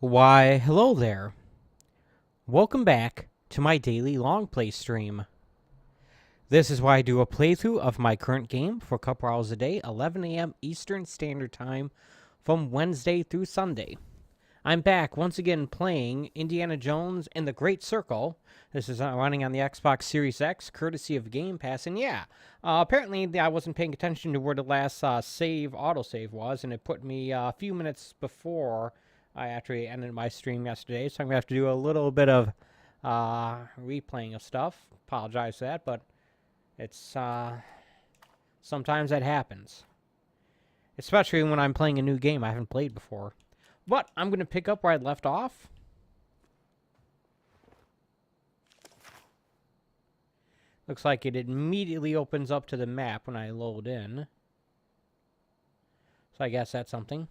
Why, hello there. Welcome back to my daily long play stream. This is why I do a playthrough of my current game for a couple hours a day, 11 a.m. Eastern Standard Time, from Wednesday through Sunday. I'm back once again playing Indiana Jones and the Great Circle. This is running on the Xbox Series X, courtesy of Game Pass. And yeah, apparently I wasn't paying attention to where the last autosave was, and it put me a few minutes before I actually ended my stream yesterday. So I'm going to have to do a little bit of replaying of stuff. Apologize for that, but it's sometimes that happens. Especially when I'm playing a new game I haven't played before. But I'm going to pick up where I left off. Looks like it immediately opens up to the map when I load in. So I guess that's something.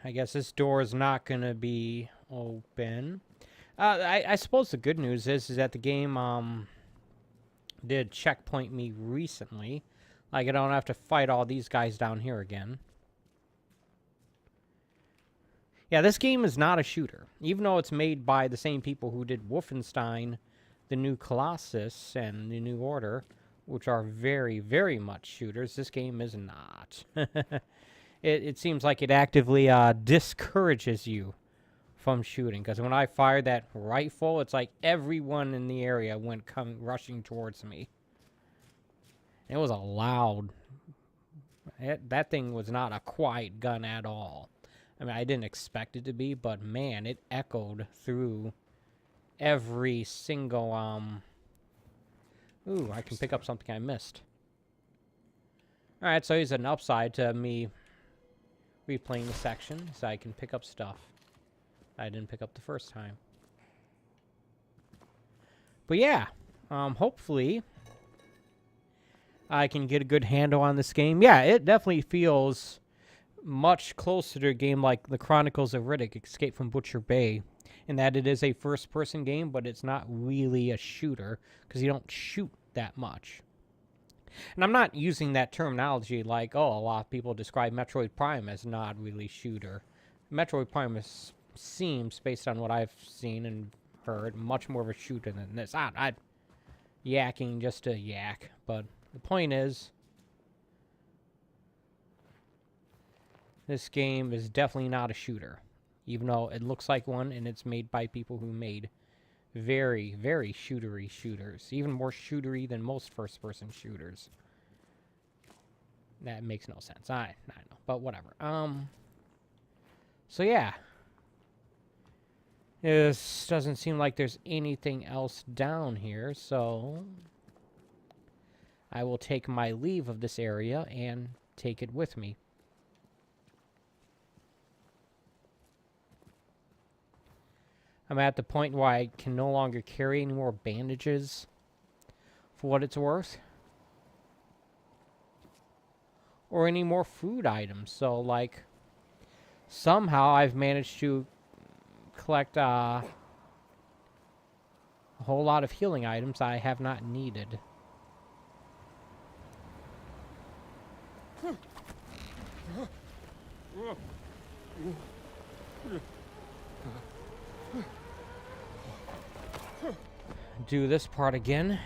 I guess this door is not going to be open. I suppose the good news is that the game did checkpoint me recently. Like, I don't have to fight all these guys down here again. Yeah, this game is not a shooter. Even though it's made by the same people who did Wolfenstein, the New Colossus, and the New Order, which are very, very much shooters, this game is not. It seems like it actively discourages you from shooting, because when I fired that rifle, it's like everyone in the area went rushing towards me. It was a loud... that thing was not a quiet gun at all. I mean, I didn't expect it to be, but man, it echoed through every single, Ooh, I can pick up something I missed. Alright, so here's an upside to me replaying the section, so I can pick up stuff I didn't pick up the first time. But yeah, hopefully I can get a good handle on this game. Yeah, it definitely feels much closer to a game like The Chronicles of Riddick, Escape from Butcher Bay, in that it is a first-person game, but it's not really a shooter, because you don't shoot that much. And I'm not using that terminology like, oh, a lot of people describe Metroid Prime as not really shooter. Metroid Prime seems, based on what I've seen and heard, much more of a shooter than this. I'm yakking just to yak, but the point is, this game is definitely not a shooter, even though it looks like one, and it's made by people who made very, very shootery shooters. Even more shootery than most first-person shooters. That makes no sense. I know, but whatever. So yeah. This doesn't seem like there's anything else down here, so I will take my leave of this area and take it with me. I'm at the point where I can no longer carry any more bandages, for what it's worth, or any more food items. So, like, somehow I've managed to collect a whole lot of healing items I have not needed. Do this part again.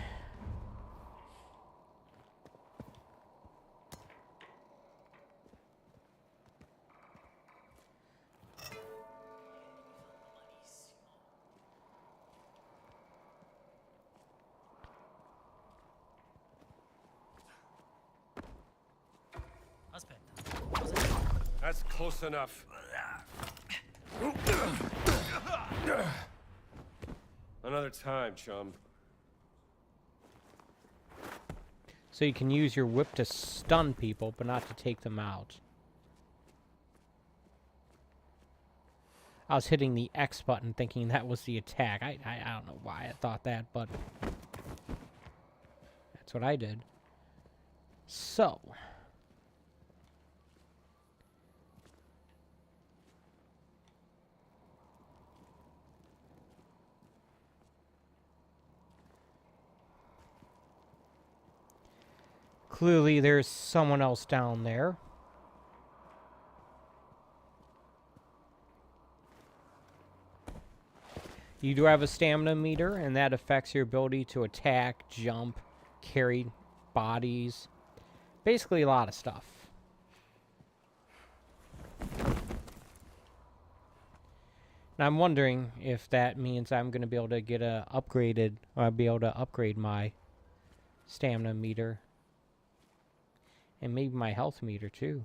That's close enough. Another time, chum. So you can use your whip to stun people, but not to take them out. I was hitting the X button thinking that was the attack. I don't know why I thought that, but that's what I did. So... Clearly there's someone else down there. You do have a stamina meter, and that affects your ability to attack, jump, carry bodies. Basically a lot of stuff. And I'm wondering if that means I'm going to be able to get be able to upgrade my stamina meter. And maybe my health meter too.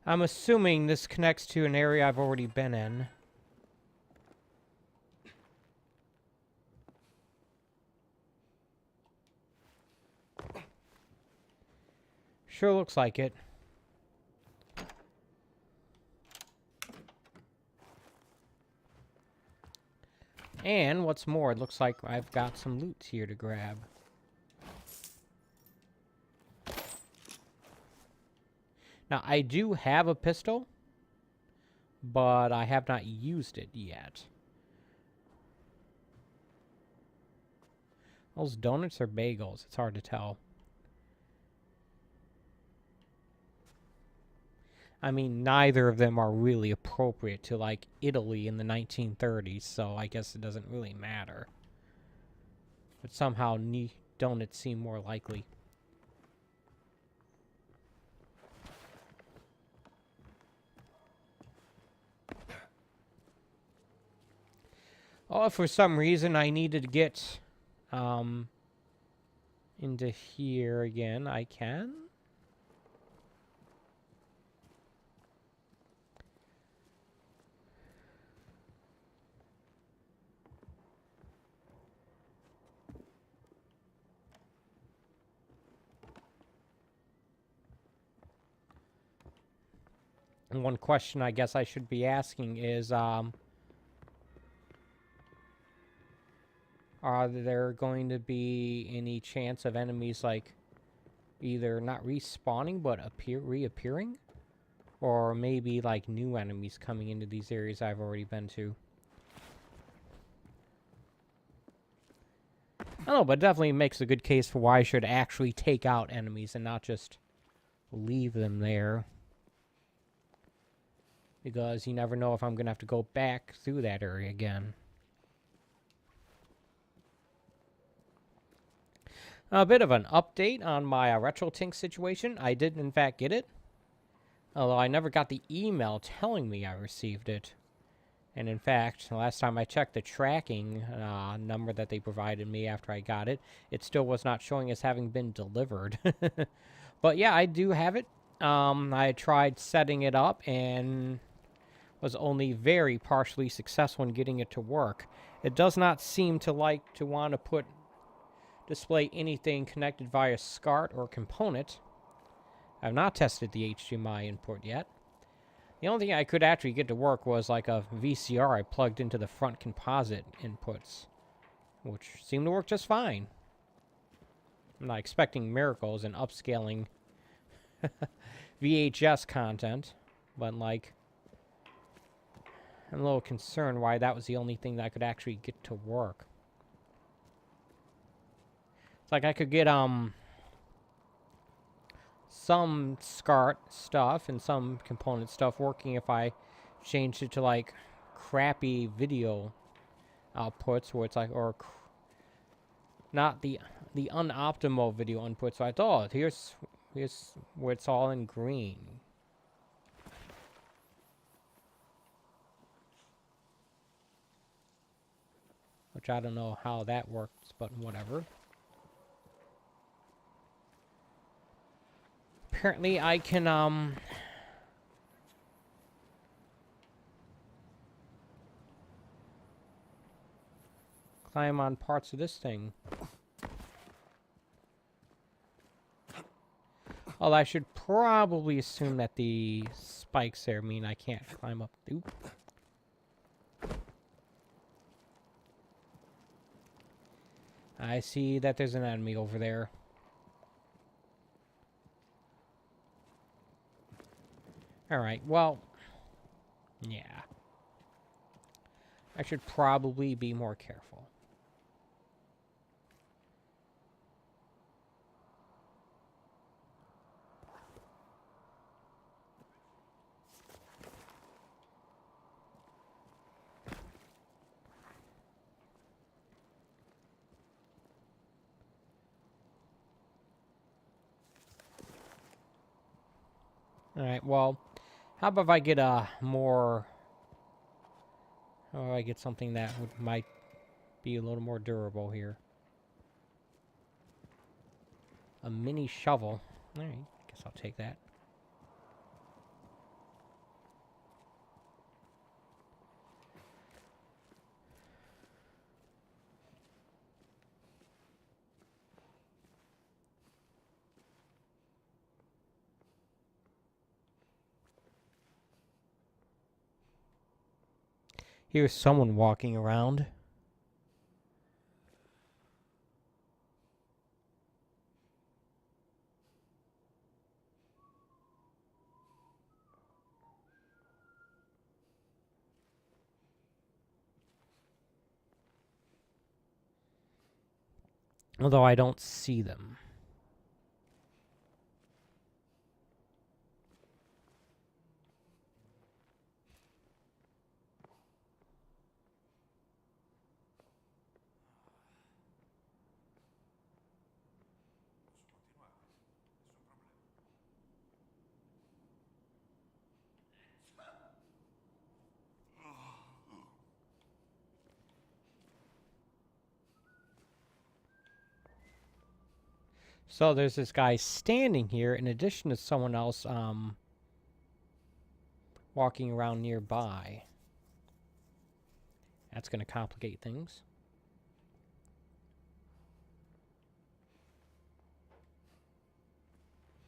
I'm assuming this connects to an area I've already been in. Sure looks like it. And what's more, it looks like I've got some loot here to grab. Now, I do have a pistol, but I have not used it yet. Those donuts or bagels? It's hard to tell. I mean, neither of them are really appropriate to, like, Italy in the 1930s, so I guess it doesn't really matter. But somehow donuts seem more likely. Oh, if for some reason I needed to get into here again, I can. And one question I guess I should be asking is, are there going to be any chance of enemies, like, either not respawning, but reappearing? Or maybe, like, new enemies coming into these areas I've already been to? I don't know, but it definitely makes a good case for why I should actually take out enemies and not just leave them there. Because you never know if I'm going to have to go back through that area again. A bit of an update on my RetroTink situation. I did, in fact, get it. Although I never got the email telling me I received it. And in fact, the last time I checked the tracking number that they provided me after I got it, it still was not showing as having been delivered. But yeah, I do have it. I tried setting it up and was only very partially successful in getting it to work. It does not seem to want to display anything connected via SCART or component. I have not tested the HDMI input yet. The only thing I could actually get to work was like a VCR I plugged into the front composite inputs, which seemed to work just fine. I'm not expecting miracles in upscaling VHS content, but like, I'm a little concerned why that was the only thing that I could actually get to work. It's like I could get some SCART stuff and some component stuff working if I changed it to like crappy video outputs where it's like, or not the unoptimal video input. So I thought, here's where it's all in green. Which I don't know how that works, but whatever. Apparently I can, climb on parts of this thing. Well, I should probably assume that the spikes there mean I can't climb up. Oop. I see that there's an enemy over there. Alright, well, yeah. I should probably be more careful. Alright, well, how about if I get a more... How about I get something that might be a little more durable here? A mini shovel. Alright, I guess I'll take that. Here's someone walking around. Although I don't see them. So there's this guy standing here in addition to someone else walking around nearby. That's going to complicate things.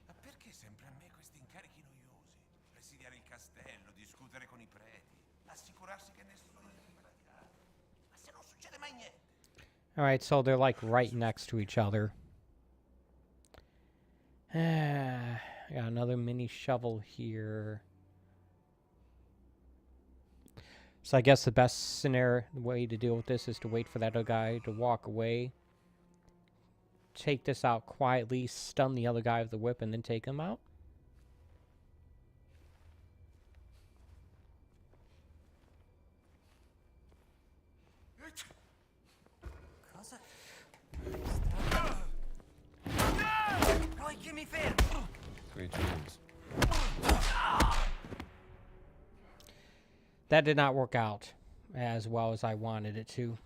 Ma perché sempre a me questi incarichi noiosi? Presidiare il castello, discutere con i preti, assicurarsi che nessuno entri per la tirata. Ma se non succede mai niente. Alright, so they're like right next to each other. I got another mini shovel here. So I guess the best scenario, way to deal with this is to wait for that other guy to walk away. Take this out quietly, stun the other guy with the whip, and then take him out. Cosa? Poi che mi fermi? Great dreams. That did not work out as well as I wanted it to.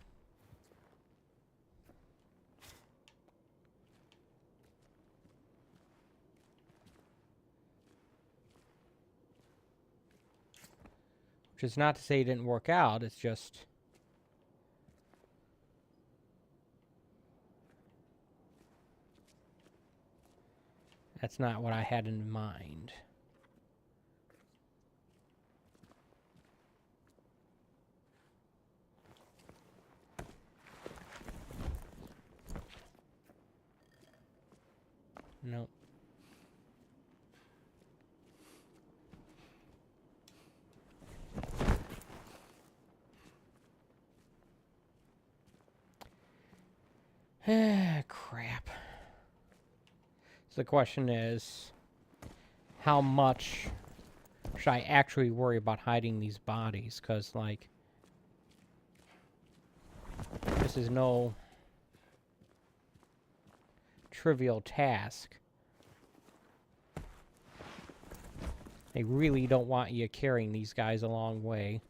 Which is not to say it didn't work out, it's just... That's not what I had in mind. Nope. Crap. So the question is, how much should I actually worry about hiding these bodies? Because, like, this is no trivial task. They really don't want you carrying these guys a long way.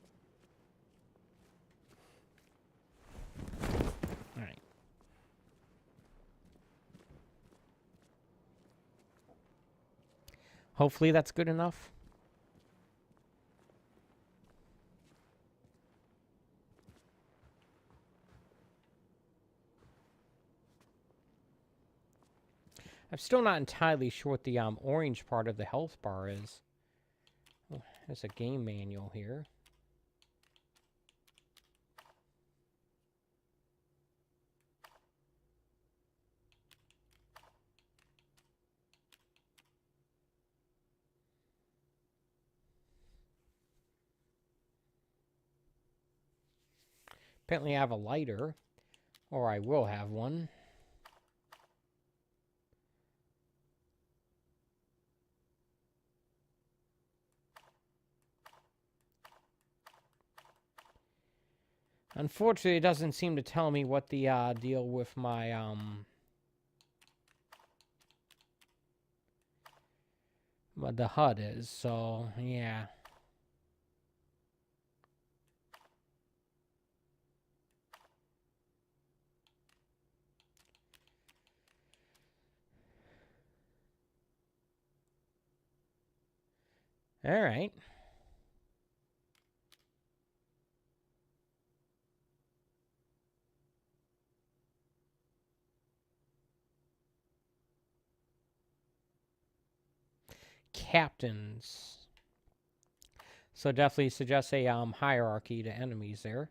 Alright. Hopefully that's good enough. I'm still not entirely sure what the orange part of the health bar is. Oh, There's a game manual here. Apparently I have a lighter, or I will have one. Unfortunately, it doesn't seem to tell me what the deal with my what the HUD is. So yeah. All right. Captains. So definitely suggests a hierarchy to enemies there,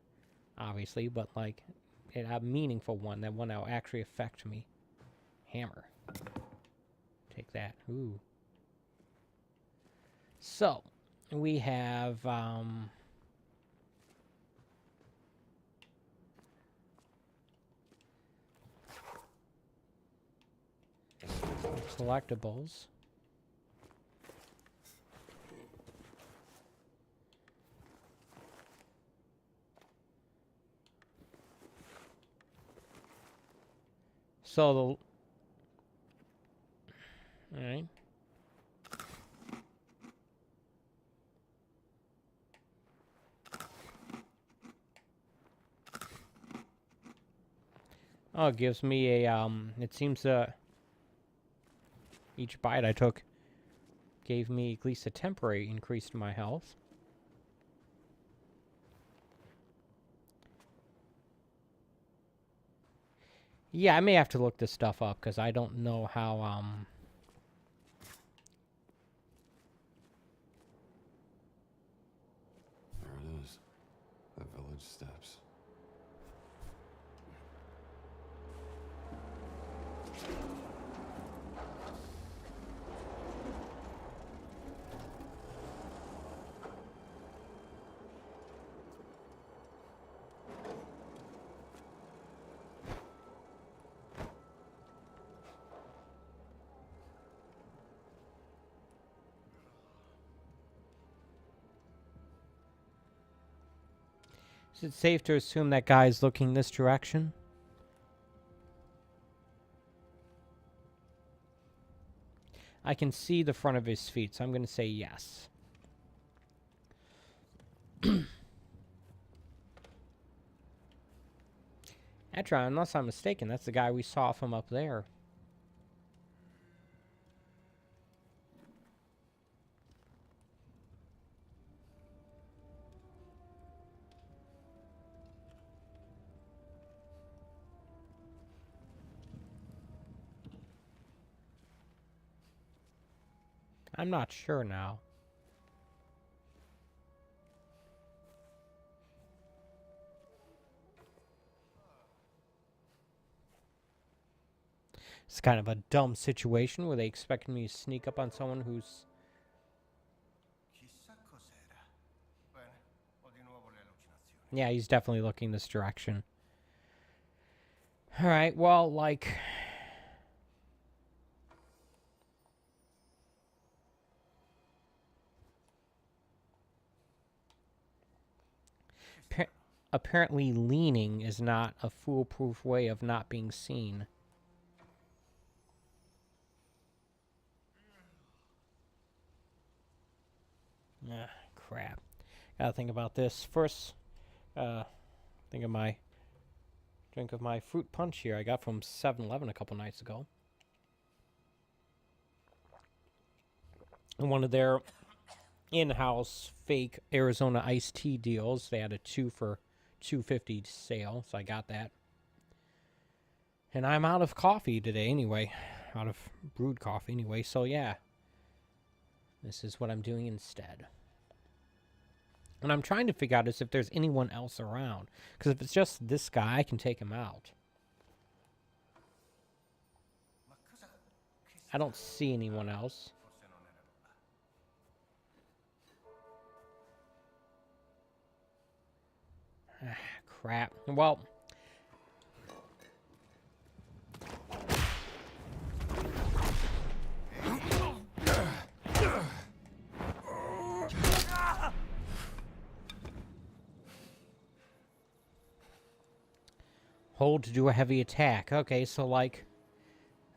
obviously, but like a meaningful one, that one that will actually affect me. Hammer. Take that. Ooh. So we have collectibles. So the all right. Oh, it gives me a it seems each bite I took gave me at least a temporary increase to my health. Yeah, I may have to look this stuff up because I don't know how There it is. The village steps. is it safe to assume that guy's looking this direction? I can see the front of his feet, so I'm going to say yes. Actually, unless I'm mistaken, that's the guy we saw from up there. I'm not sure now. It's kind of a dumb situation where they expect me to sneak up on someone who's... Chissà cos'era. Bene, ho di nuovo le allucinazioni. Yeah, he's definitely looking this direction. Alright, well, like... apparently leaning is not a foolproof way of not being seen. Ah, crap. Gotta think about this. First, think of my... drink of my fruit punch here I got from 7-Eleven a couple nights ago. And one of their in-house fake Arizona iced tea deals. They had a 2 for $2.50 sale, so I got that. And I'm out of coffee today anyway. Out of brewed coffee anyway, so yeah. This is what I'm doing instead. And I'm trying to figure out is if there's anyone else around. Because if it's just this guy, I can take him out. I don't see anyone else. Ah, crap. Well... Hold to do a heavy attack. Okay, so like...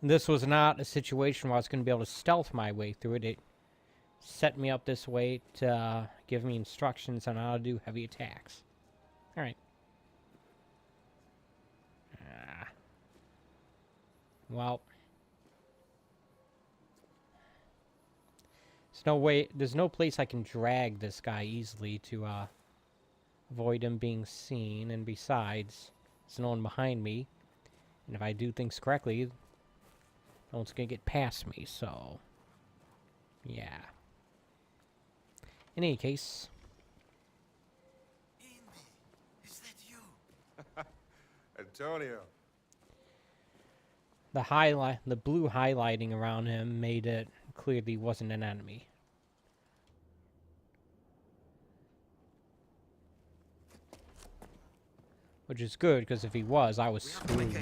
This was not a situation where I was going to be able to stealth my way through it. It set me up this way to give me instructions on how to do heavy attacks. Alright. Well. There's no place I can drag this guy easily to avoid him being seen. And besides, there's no one behind me. And if I do things correctly, no one's going to get past me, so... Yeah. In any case... Indy, is that you? Antonio. The blue highlighting around him made it clear that he wasn't an enemy. Which is good, because if he was, I was screwed.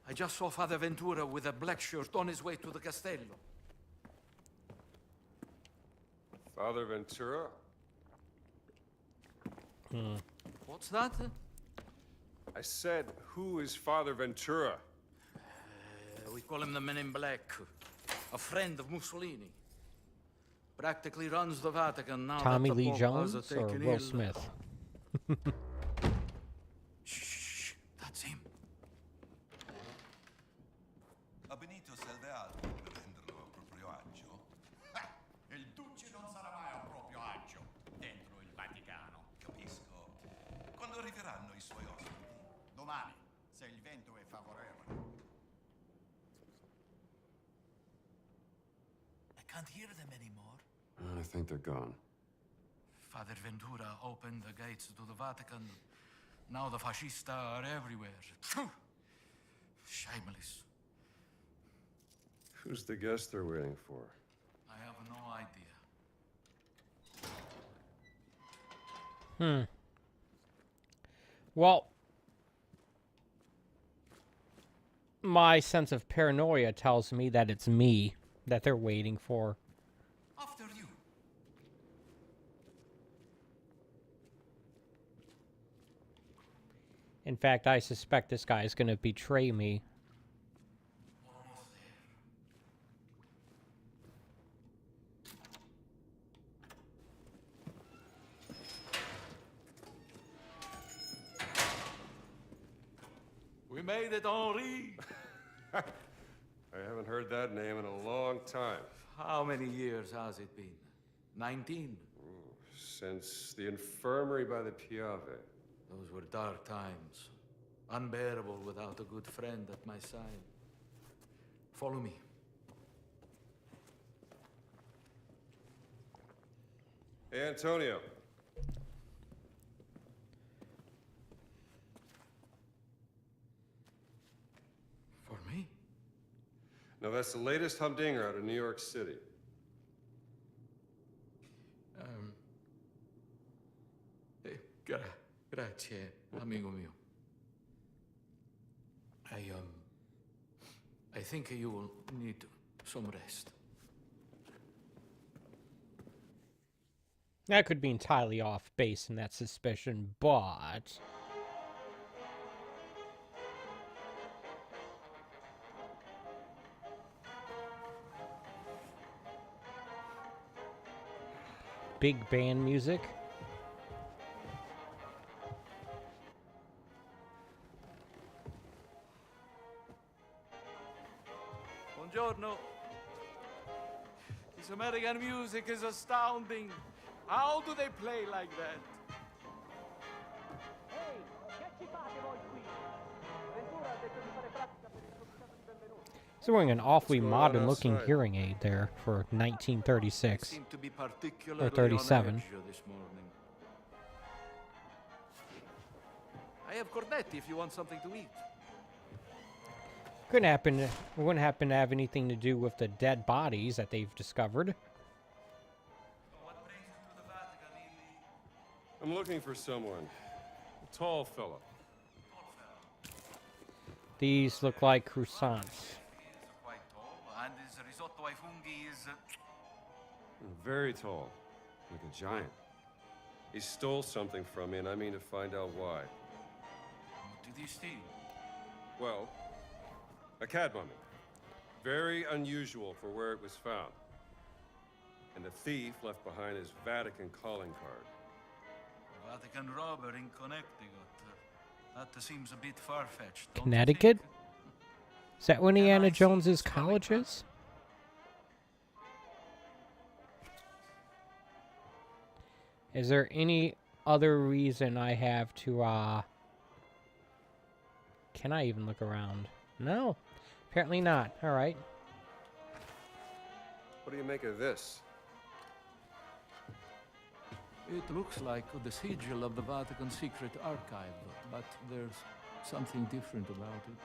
I just saw Father Ventura with a black shirt on his way to the Castello. Father Ventura? What's that? I said, who is Father Ventura? We call him the Men in Black. A friend of Mussolini. Practically runs the Vatican now. Tommy that the Lee Pope Jones has or taken Will ill. Smith? Shh, that's him. A Benito serve altro per renderlo a proprio agio? Il duce non sarà mai a proprio agio dentro il Vaticano. Capisco. Quando arriveranno i suoi ospiti? Domani, se il vento è favorevole. I can't hear them anymore. I think they're gone. Father Ventura opened the gates to the Vatican. Now the fascista are everywhere. Phew! Shameless. Who's the guest they're waiting for? I have no idea. Well, my sense of paranoia tells me that it's me that they're waiting for. After you. In fact, I suspect this guy is going to betray me. Almost there. We made it, Henri. I haven't heard that name in a long time. How many years has it been? 19? Since the infirmary by the Piave. Those were dark times. Unbearable without a good friend at my side. Follow me. Hey, Antonio. For me? No, that's the latest humdinger out of New York City. Grazie, amigo mio. I think you will need some rest. That could be entirely off base in that suspicion, but... Big band music. Buongiorno. This American music is astounding. How do they play like that? He's wearing an awfully going on modern-looking outside? hearing aid there for 1936. Seem to be particularly 37. on edge this morning. I have cornetti if you want something to eat. Wouldn't happen to have anything to do with the dead bodies that they've discovered. What brings you to the Vatican, Indy? I'm looking for someone. A tall fellow. These look like croissants. He is quite tall, and his risotto ai funghi is... Very tall. Like a giant. He stole something from me, and I mean to find out why. What did he steal? Well, a cat mummy. Very unusual for where it was found. And the thief left behind his Vatican calling card. Vatican robber in Connecticut. That seems a bit far-fetched. don't you Connecticut? think? Is that where Can I Indiana see Jones's this calling college card? is? Is there any other reason I have to, Can I even look around? No. Apparently not. Alright. What do you make of this? It looks like the sigil of the Vatican Secret Archive, but there's something different about it.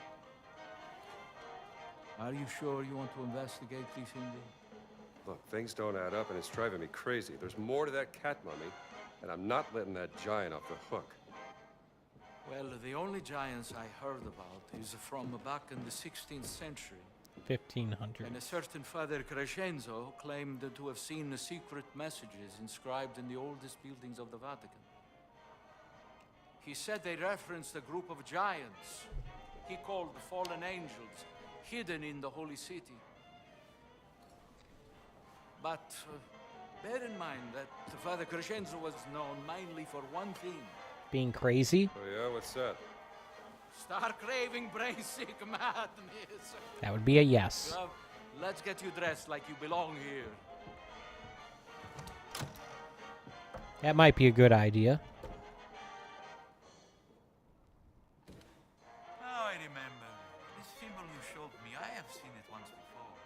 Are you sure you want to investigate this, Indy? Look, things don't add up, and it's driving me crazy. There's more to that cat mummy, and I'm not letting that giant off the hook. Well, the only giants I heard about is from back in the 16th century. 1500. And a certain Father Crescenzo claimed to have seen the secret messages inscribed in the oldest buildings of the Vatican. He said they referenced a group of giants he called the fallen angels, hidden in the holy city. But bear in mind that Father Crescenzo was known mainly for one thing. Being crazy? Oh yeah, what's that? Stark raving, brain-sick madness. That would be a yes. Well, let's get you dressed like you belong here. That might be a good idea. Now I remember. This symbol you showed me, I have seen it once before.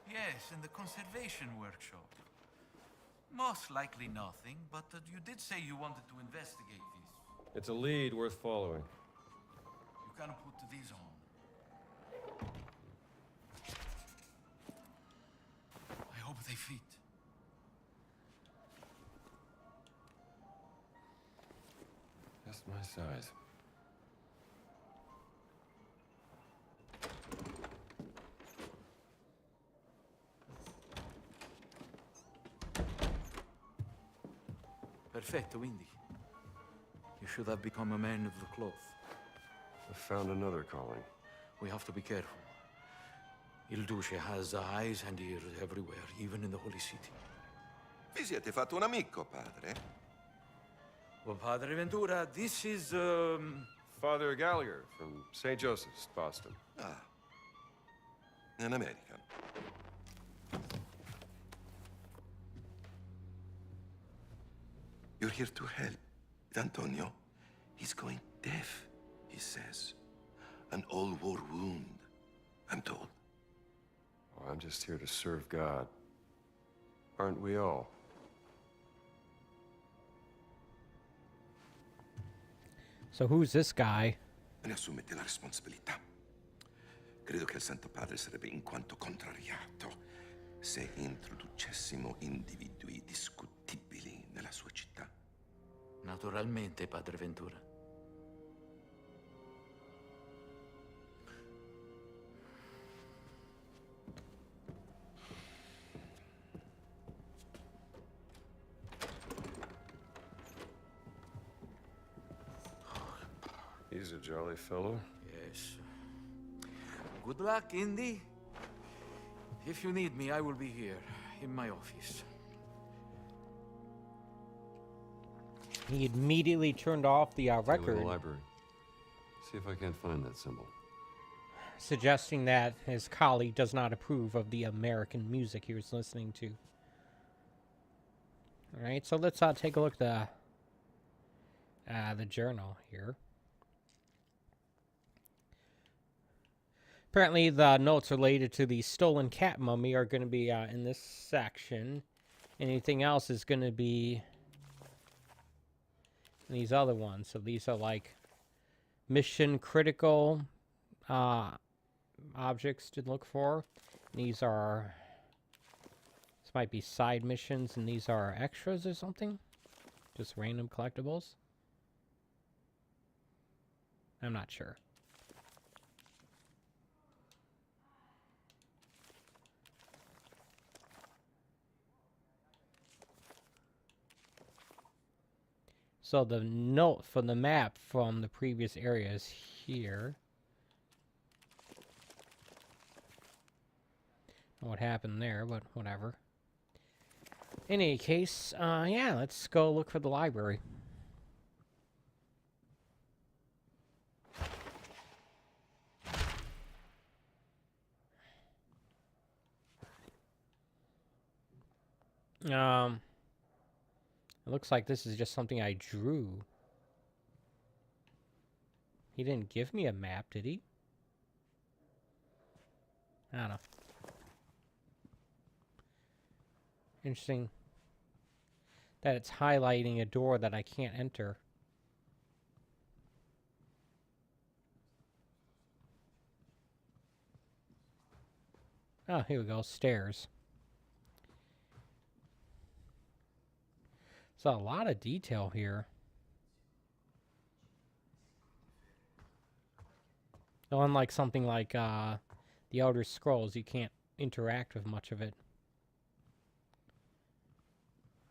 Yes, in the conservation workshop. Most likely nothing, but you did say you wanted to investigate this. It's a lead worth following. You can put these on. I hope they fit. Just my size. Perfetto, Indy. You should have become a man of the cloth. I found another calling. We have to be careful. Il Duce has eyes and ears everywhere, even in the Holy City. Vi siete fatto un amico, padre? Well, Padre Ventura, this is, Father Gallagher from St. Joseph's, Boston. Ah. An American. You're here to help. Antonio, he's going deaf, he says. An old war wound, I'm told. Oh, I'm just here to serve God. Aren't we all? So who's this guy? Ne assumete la responsabilità. Credo che il Santo Padre sarebbe in quanto contrariato se introducessimo individui discutibili nella sua città. naturalmente, Padre Ventura. He's a jolly fellow. Yes. Good luck, Indy. If you need me, I will be here, in my office. He immediately turned off the Go to record, the library. See if I can't find that symbol. suggesting that his colleague does not approve of the American music he was listening to. Alright, so let's take a look at the journal here. Apparently, the notes related to the stolen cat mummy are going to be in this section. Anything else is going to be in these other ones. So these are like mission critical objects to look for. These are... This might be side missions, and these are extras or something. Just random collectibles. I'm not sure. So the note for the map from the previous area is here. What happened there, but whatever. In any case, yeah, let's go look for the library. It looks like this is just something I drew. He didn't give me a map, did he? I don't know. Interesting that it's highlighting a door that I can't enter. Oh, here we go. Stairs. So a lot of detail here. So unlike something like the Elder Scrolls, you can't interact with much of it.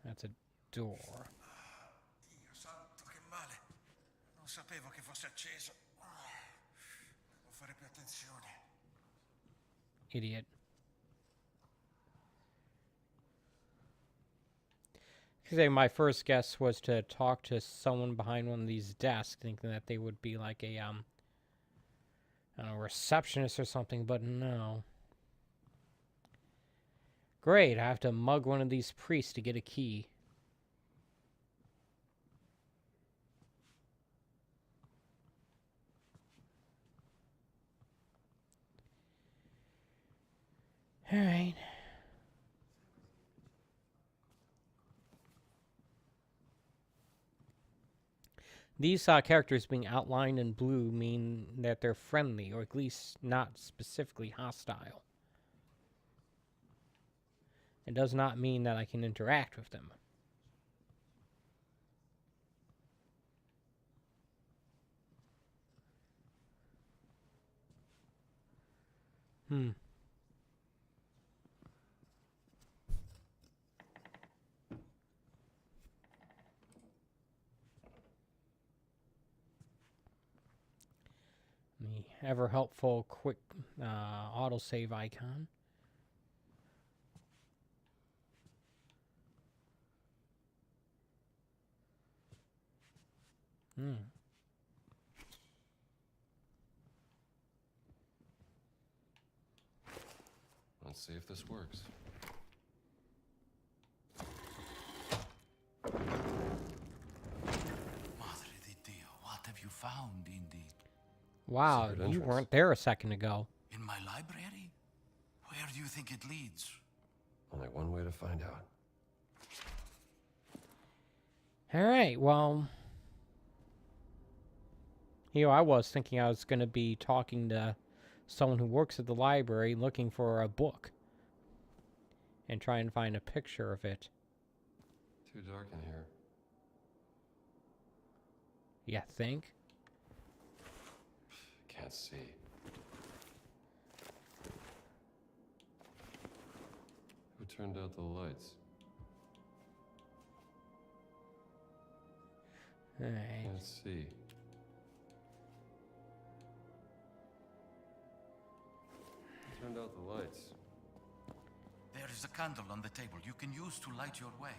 That's a door. Dio santo, che male. Non sapevo che fosse acceso. Devo fare più attenzione. Idiot. Because my first guess was to talk to someone behind one of these desks, thinking that they would be like a, I don't know, receptionist or something, but no. Great, I have to mug one of these priests to get a key. Alright. These characters being outlined in blue mean that they're friendly, or at least not specifically hostile. It does not mean that I can interact with them. The ever helpful quick autosave icon. Let's see if this works. Madre di Dio, what have you found, Indy? Wow, Secret you entrance. weren't there a second ago. In my library? Where do you think it leads? Only one way to find out. Alright, well... Here I was thinking I was going to be talking to someone who works at the library looking for a book. And try and find a picture of it. Too dark in here. You think? Can't see. Who turned out the lights? Alright. Can't see. Who turned out the lights? There is a candle on the table you can use to light your way.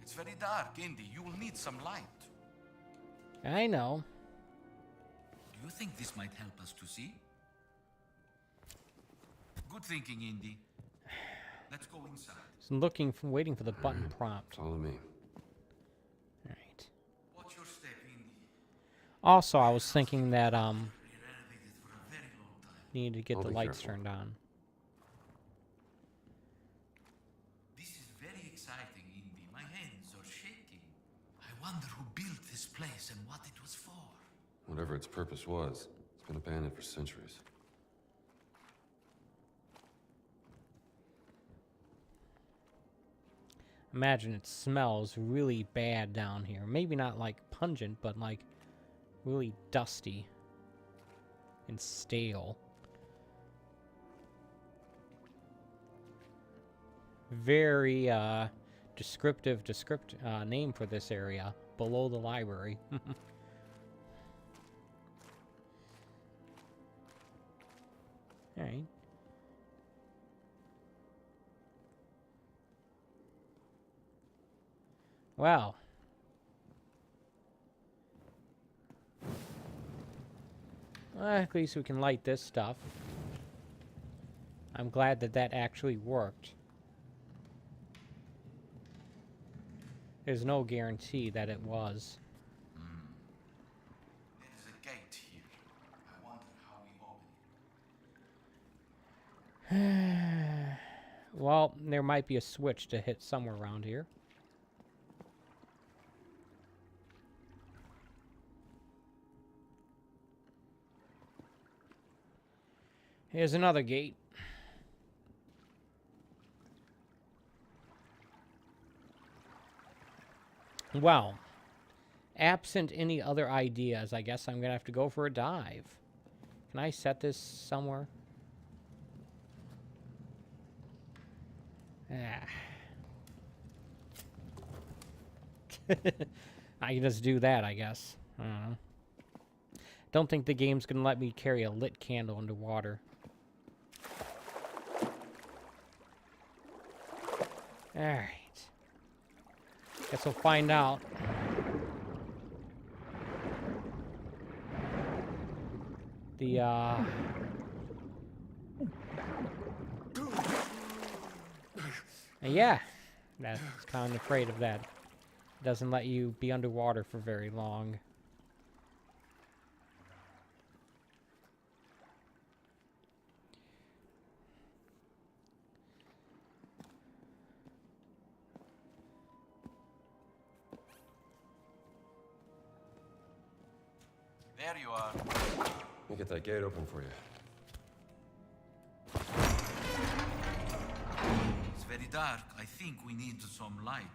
It's very dark, Indy. You will need some light. I know. Do you think this might help us to see? Good thinking, Indy. Let's go inside. So I'm waiting for the button prompt. Follow me. Alright. Watch your step, Indy. Also, I was thinking that, Need to get I'll the be lights careful. turned on. This is very exciting, Indy. My hands are shaking. I wonder who built this place and what it was for. Whatever its purpose was, it's been abandoned for centuries. Imagine it smells really bad down here. Maybe not like pungent, but like really dusty and stale. Very descriptive name for this area. Below the library. Alright. Well. At least we can light this stuff. I'm glad that that actually worked. There's no guarantee that it was. There's a gate here. I wonder how we open it. Well, there might be a switch to hit somewhere around here. Here's another gate. Well, absent any other ideas, I guess I'm going to have to go for a dive. Can I set this somewhere? Ah. I can just do that, I guess. I don't know. Don't think the game's going to let me carry a lit candle underwater. Alright. Guess we'll find out. Yeah, that's kind of afraid of that. Doesn't let you be underwater for very long. There you are. Let me get that gate open for you. It's very dark. I think we need some light.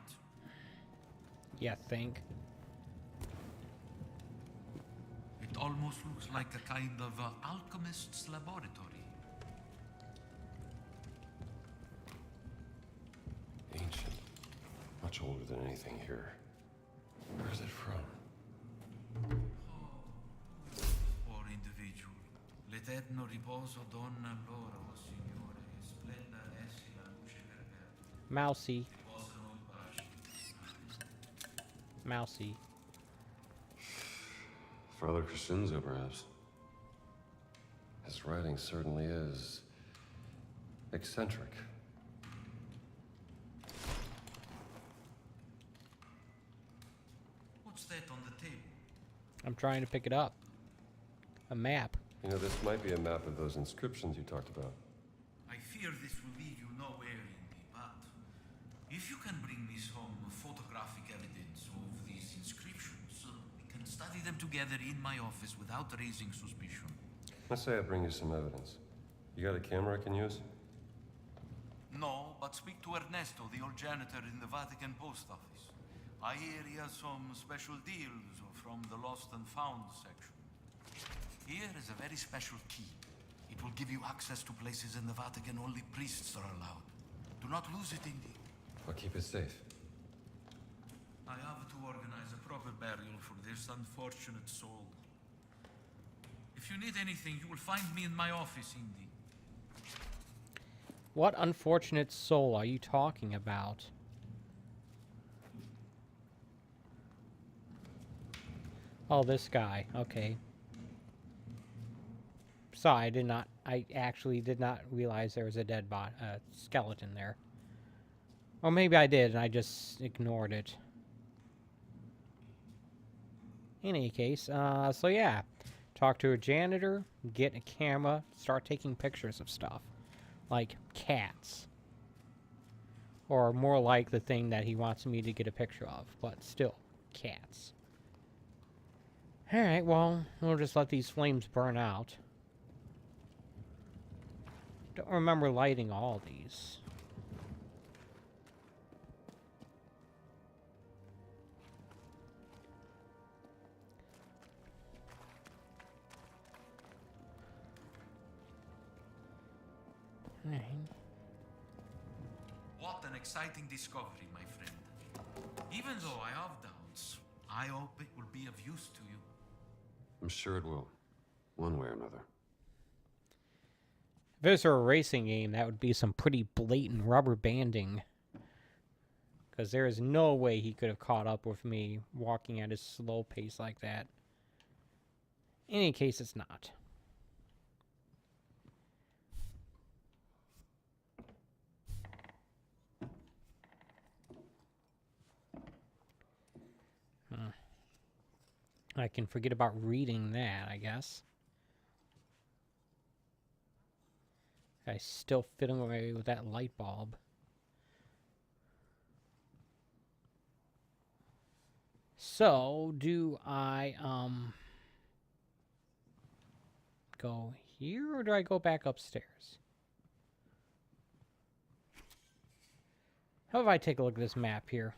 Yeah, think. It almost looks like a kind of alchemist's laboratory. Ancient. Much older than anything here. Where is it from? Poor individual. L'eterno riposo donna loro, o Signore, e splenda essi la luce perpetua. Mousy. Riposano in pace. Mousy. Father Crescenzo, perhaps. His writing certainly is eccentric. What's that on the table? I'm trying to pick it up. A map. You know, this might be a map of those inscriptions you talked about. I fear this will lead you nowhere, Indy, but if you can bring me some photographic evidence of these inscriptions, we can study them together in my office without raising suspicion. Let's say I bring you some evidence. You got a camera I can use? No, but speak to Ernesto, the old janitor in the Vatican post office. I hear he has some special deals from the lost and found section. Here is a very special key. It will give you access to places in the Vatican only priests are allowed. Do not lose it, Indy. I'll keep it safe. I have to organize a proper burial for this unfortunate soul. If you need anything, you will find me in my office, Indy. What unfortunate soul are you talking about? Oh, this guy. Okay. Sorry, I actually did not realize there was a dead skeleton there. Or maybe I did and I just ignored it. In any case, so yeah. Talk to a janitor, get a camera, start taking pictures of stuff. Like cats. Or more like the thing that he wants me to get a picture of, but still, cats. Alright, well, we'll just let these flames burn out. Don't remember lighting all these. Alright. What an exciting discovery, my friend. Even though I have doubts, I hope it will be of use to you. I'm sure it will. One way or another. If this were a racing game, that would be some pretty blatant rubber banding. Because there is no way he could have caught up with me walking at his slow pace like that. In any case, it's not. I can forget about reading that, I guess. I still fiddling away with that light bulb. So, do I, go here, or do I go back upstairs? How about I take a look at this map here?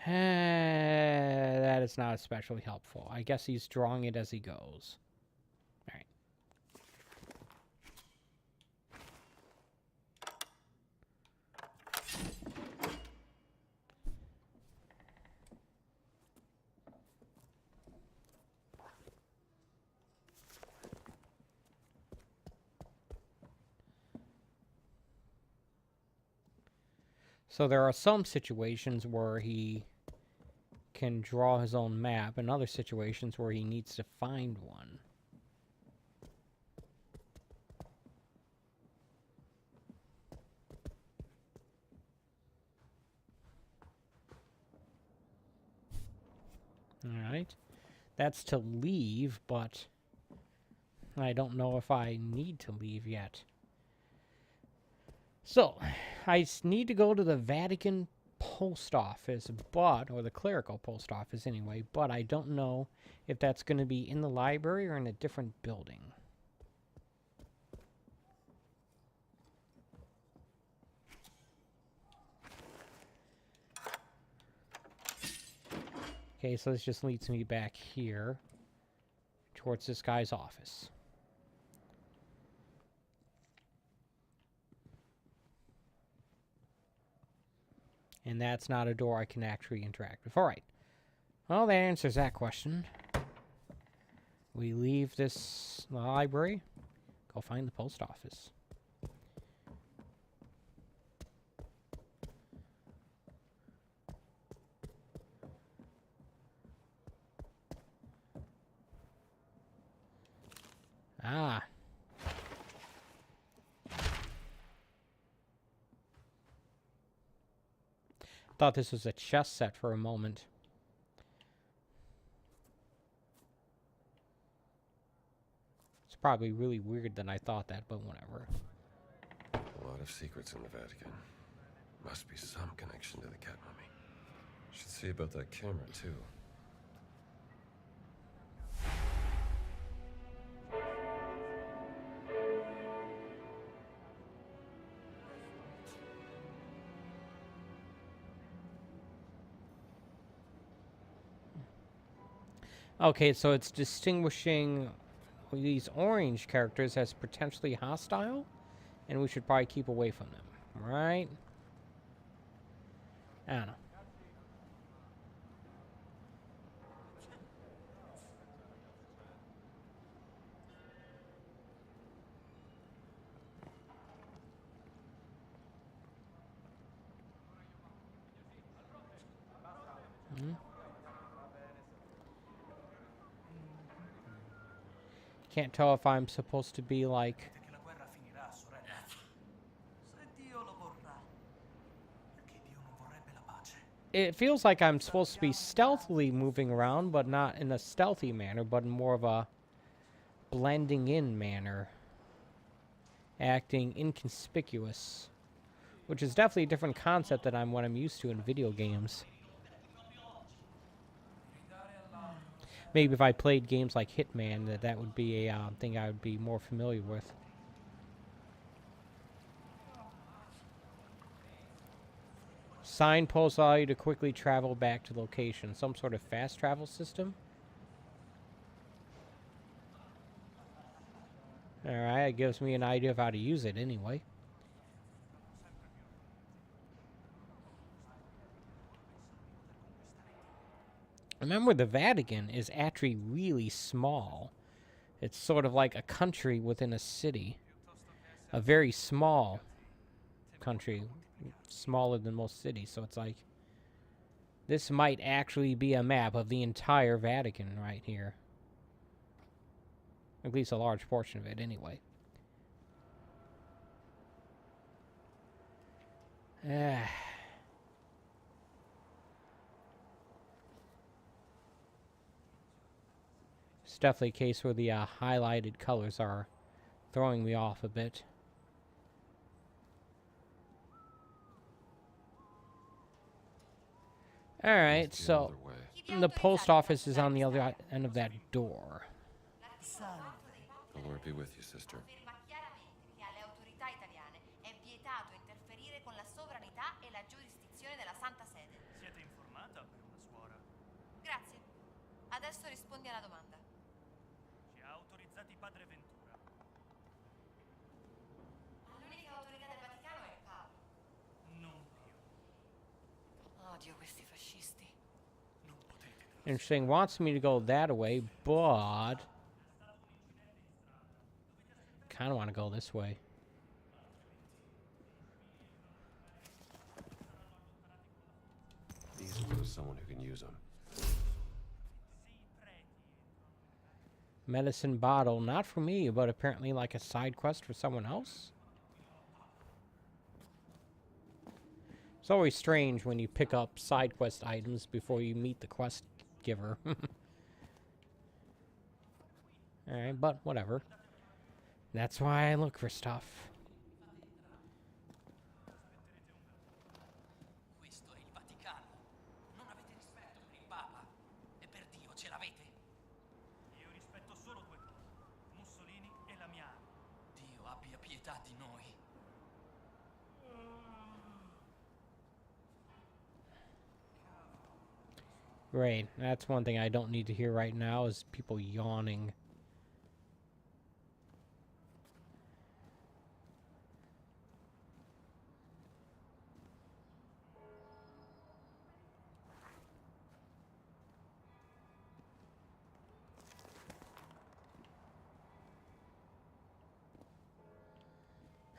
That is not especially helpful. I guess he's drawing it as he goes. Alright. So there are some situations where he can draw his own map, and other situations where he needs to find one. Alright. That's to leave, but I don't know if I need to leave yet. So, I need to go to the Vatican post office, but, or the clerical post office anyway, but I don't know if that's going to be in the library or in a different building. Okay, so this just leads me back here towards this guy's office. And that's not a door I can actually interact with. Alright. Well, that answers that question. We leave this library. Go find the post office. Ah. Thought this was a chess set for a moment. It's probably really weird that I thought that, but whatever. A lot of secrets in the Vatican. Must be some connection to the cat mummy. Should see about that camera, too. Okay, so it's distinguishing these orange characters as potentially hostile, and we should probably keep away from them, right? I don't know. Can't tell if I'm supposed to be like... Che la guerra finirà, sorella. Se Dio lo vorrà. Perché Dio non vorrebbe la pace? it feels like I'm supposed to be stealthily moving around, but not in a stealthy manner, but in more of a blending in manner. Acting inconspicuous. Which is definitely a different concept than what I'm used to in video games. Maybe if I played games like Hitman, that would be a thing I would be more familiar with. Signposts allow you to quickly travel back to location. Some sort of fast travel system? Alright, it gives me an idea of how to use it anyway. Remember, the Vatican is actually really small. It's sort of like a country within a city. A very small country. Smaller than most cities. So it's like, this might actually be a map of the entire Vatican right here. At least a large portion of it, anyway. It's definitely a case where the highlighted colors are throwing me off a bit. Alright, so the post office is on the other end of that door. The Lord be with you, sister. Afferma chiaramente che alle autorità italiane è vietato interferire con la sovranità e la giurisdizione della Santa Sede. Siete informata per una suora? Grazie. Adesso rispondi alla domanda. Ci ha autorizzati padre Ventura. L'unica autorità del Vaticano è il Papa. Non più. Odio questi fascisti. Non potete. Interesting. Wants me to go that way, but kind of want to go this way. These will go to someone who can use them. Medicine bottle, not for me, but apparently like a side quest for someone else. It's always strange when you pick up side quest items before you meet the quest giver. Alright, but whatever. That's why I look for stuff. Questo è il Vaticano. Non avete rispetto per il Papa. E per Dio ce l'avete? Io rispetto solo due cose: Mussolini e la mia anima. Dio abbia pietà di noi. Great. That's one thing I don't need to hear right now is people yawning.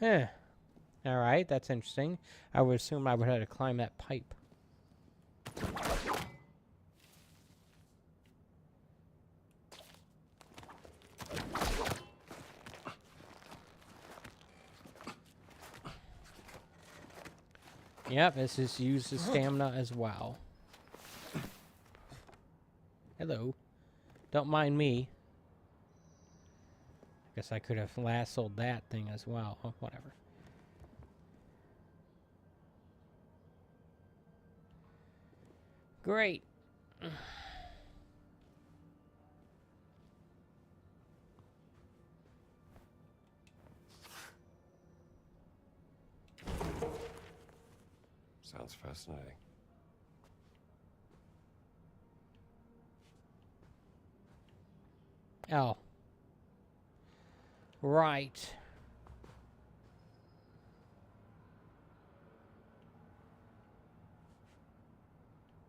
Huh. Alright, that's interesting. I would assume I would have to climb that pipe. Yep, this is uses stamina as well. Hello. Don't mind me. Guess I could have lassoed that thing as well. Oh, whatever. Great. Sounds fascinating. Oh. Right.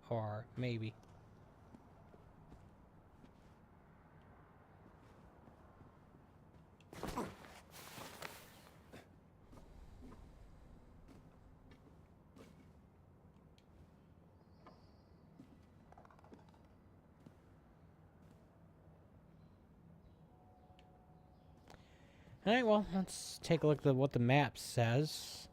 Or maybe. Alright, well, let's take a look at what the map says.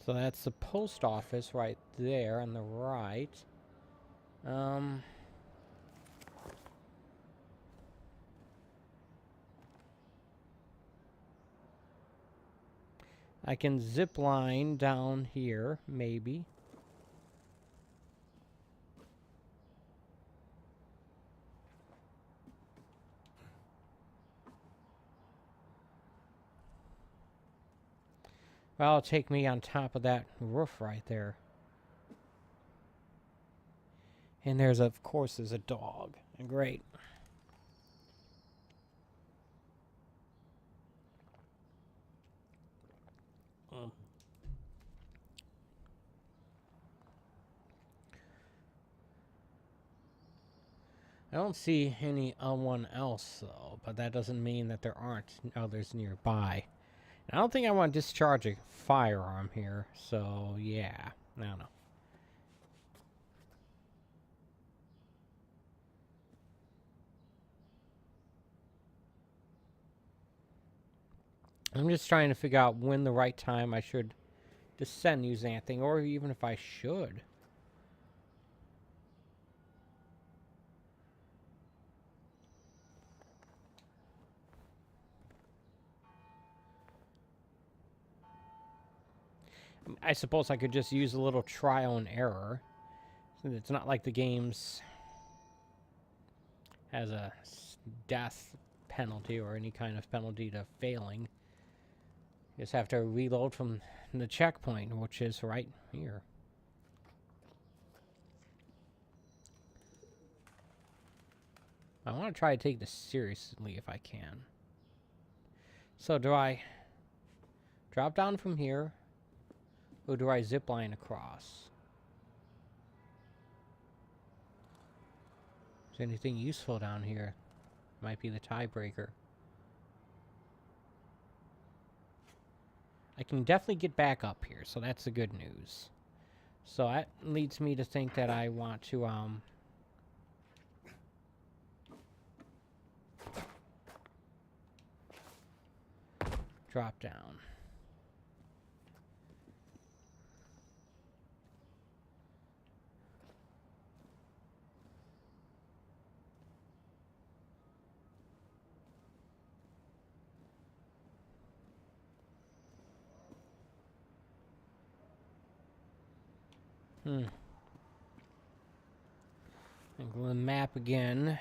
So that's the post office right there on the right. I can zip line down here, maybe. Well, it'll take me on top of that roof right there. And there's, of course, there's a dog. Great. I don't see anyone else, though, but that doesn't mean that there aren't others nearby. And I don't think I want to discharge a firearm here, so yeah, I don't know. I'm just trying to figure out when the right time I should descend using that thing, or even if I should. I suppose I could just use a little trial and error. It's not like the game's has a death penalty or any kind of penalty to failing. You just have to reload from the checkpoint, which is right here. I want to try to take this seriously if I can. So do I drop down from here, or do I zip line across? Is there anything useful down here? Might be the tiebreaker. I can definitely get back up here, so that's the good news. So that leads me to think that I want to, drop down. And go to the map again.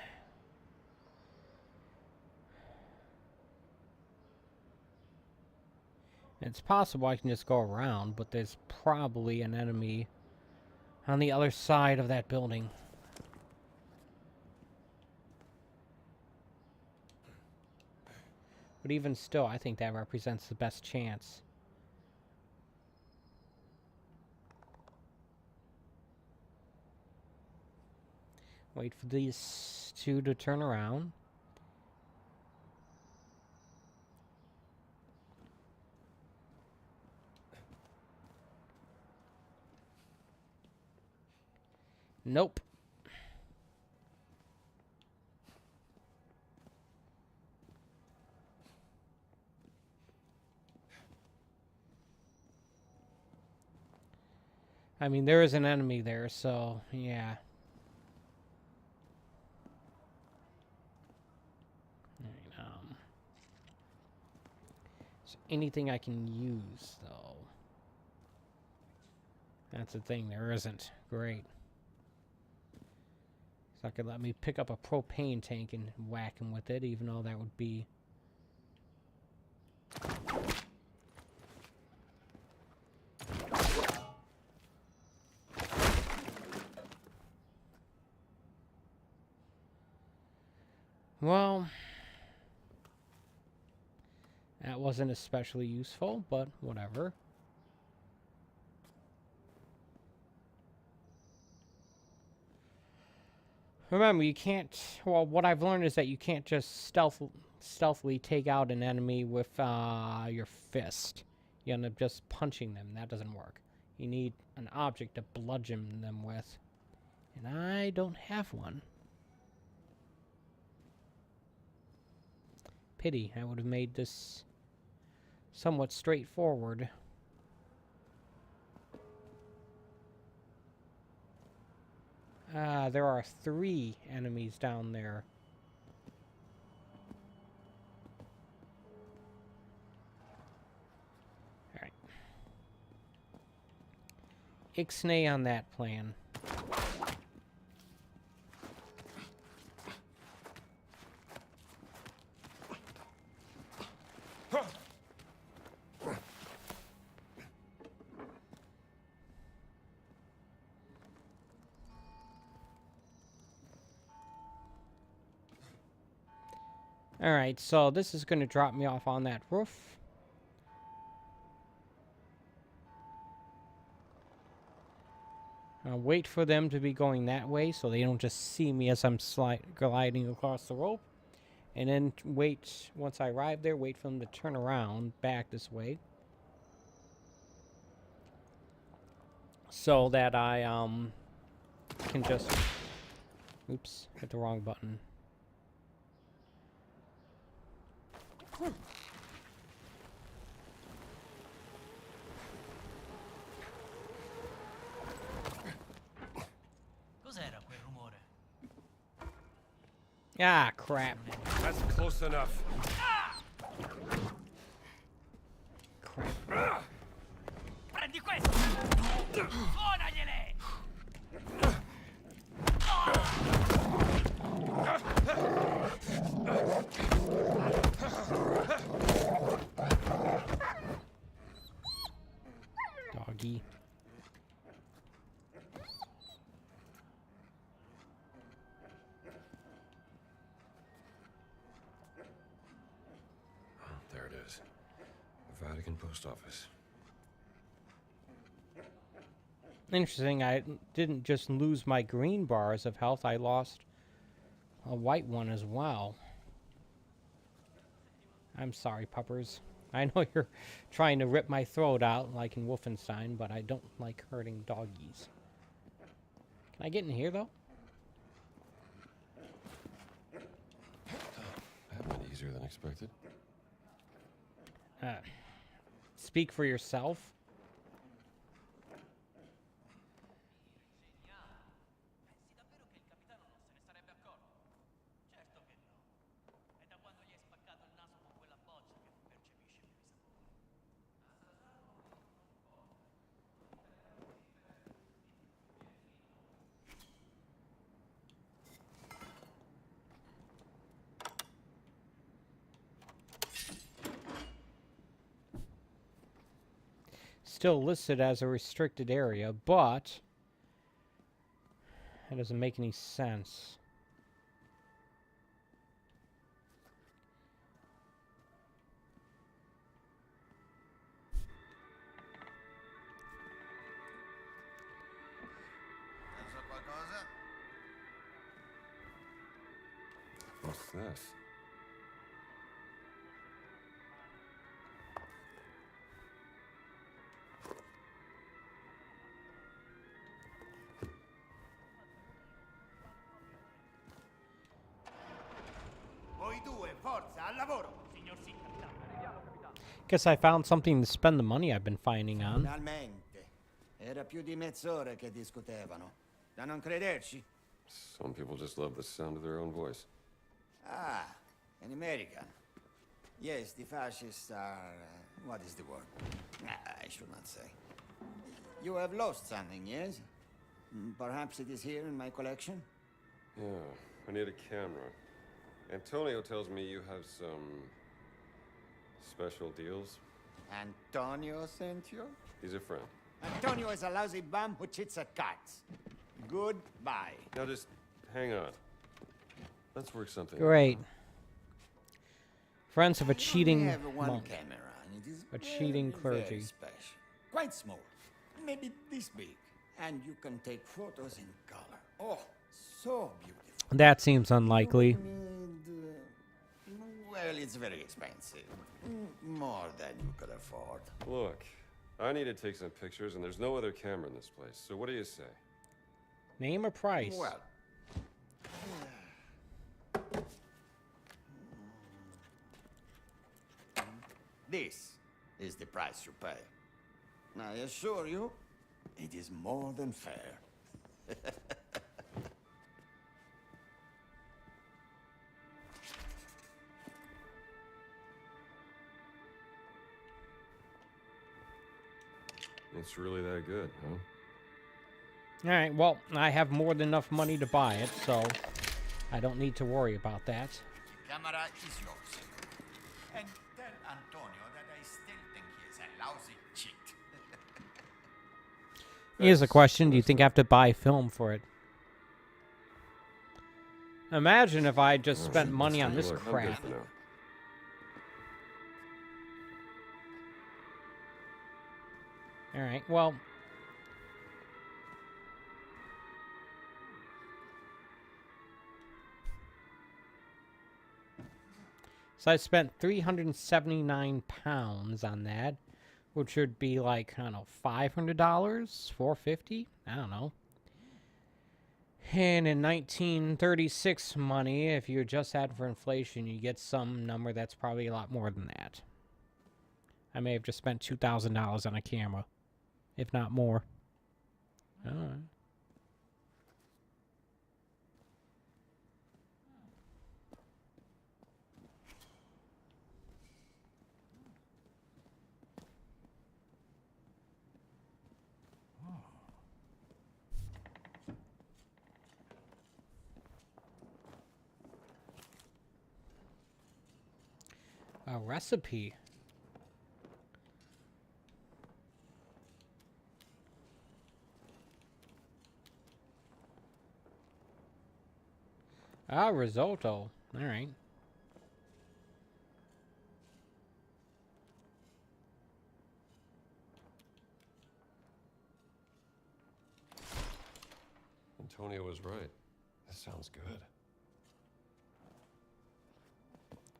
It's possible I can just go around, but there's probably an enemy on the other side of that building. But even still, I think that represents the best chance. Wait for these two to turn around. Nope. I mean, there is an enemy there, so yeah. Is there anything I can use, though? That's the thing, there isn't. Great. So I could let me pick up a propane tank and whack him with it, even though that would be... Well, that wasn't especially useful, but whatever. Remember, you can't... Well, what I've learned is that you can't just stealthily take out an enemy with your fist. You end up just punching them. That doesn't work. You need an object to bludgeon them with. And I don't have one. Pity. I would have made this somewhat straightforward. There are 3 enemies down there. Alright. Ixnay on that plan. Alright, so this is going to drop me off on that roof. I'll wait for them to be going that way so they don't just see me as I'm gliding across the rope. And then wait, once I arrive there, wait for them to turn around back this way. So that I can just... Oops, hit the wrong button. Cos'era quel rumore? Ah, crap. That's close enough. Crap. Prendi questo! Suonagliele! Doggy. There it is. The Vatican post office. Interesting, I didn't just lose my green bars of health, I lost a white one as well. I'm sorry, puppers. I know you're trying to rip my throat out like in Wolfenstein, but I don't like hurting doggies. Can I get in here, though? That went easier than expected. Speak for yourself. Pensi davvero che il capitano non se ne sarebbe accorto? Certo che no. È da quando gli hai spaccato il naso con quella boccia che non percepisce più i sapori. Still listed as a restricted area, but that doesn't make any sense. Pensa a qualcosa? What's this? Voi due, forza, al lavoro! Signor sì, capitano. Arriviamo, capitano. Guess I found something to spend the money I've been finding on. Finalmente. Era più di mezz'ora che discutevano. Da non crederci? Some people just love the sound of their own voice. Ah, an American. Yes, the fascists are... what is the word? I should not say. You have lost something, yes? Perhaps it is here in my collection? Yeah, I need a camera. Antonio tells me you have some special deals. Antonio sent you? He's a friend. Antonio is a lousy bum who cheats at cards. Goodbye. Now just hang on. Let's work something Great. out. Friends of a I cheating only have one monk. camera, and it is A cheating very clergy. special. Quite small. Maybe this big. And you can take photos in color. Oh, so beautiful. That seems unlikely. You need, well, it's very expensive. More than you could afford. Look, I need to take some pictures, and there's no other camera in this place. So what do you say? Name a price. Well, this is the price you pay. I assure you, it is more than fair. It's really that good, huh? Alright, well, I have more than enough money to buy it, so I don't need to worry about that. The camera is yours. And tell Antonio that I still think he is a lousy cheat. Here's a question, do you think I have to buy film for it? Imagine if I just spent money on this Look, I'm good crap. for now. Alright, well... So I spent 379 pounds on that, which would be like, I don't know, $500? $450? I don't know. And in 1936 money, if you adjust that for inflation, you get some number that's probably a lot more than that. I may have just spent $2,000 on a camera, if not more. All right. A recipe. Ah, risotto. All right. Antonio was right. This sounds good.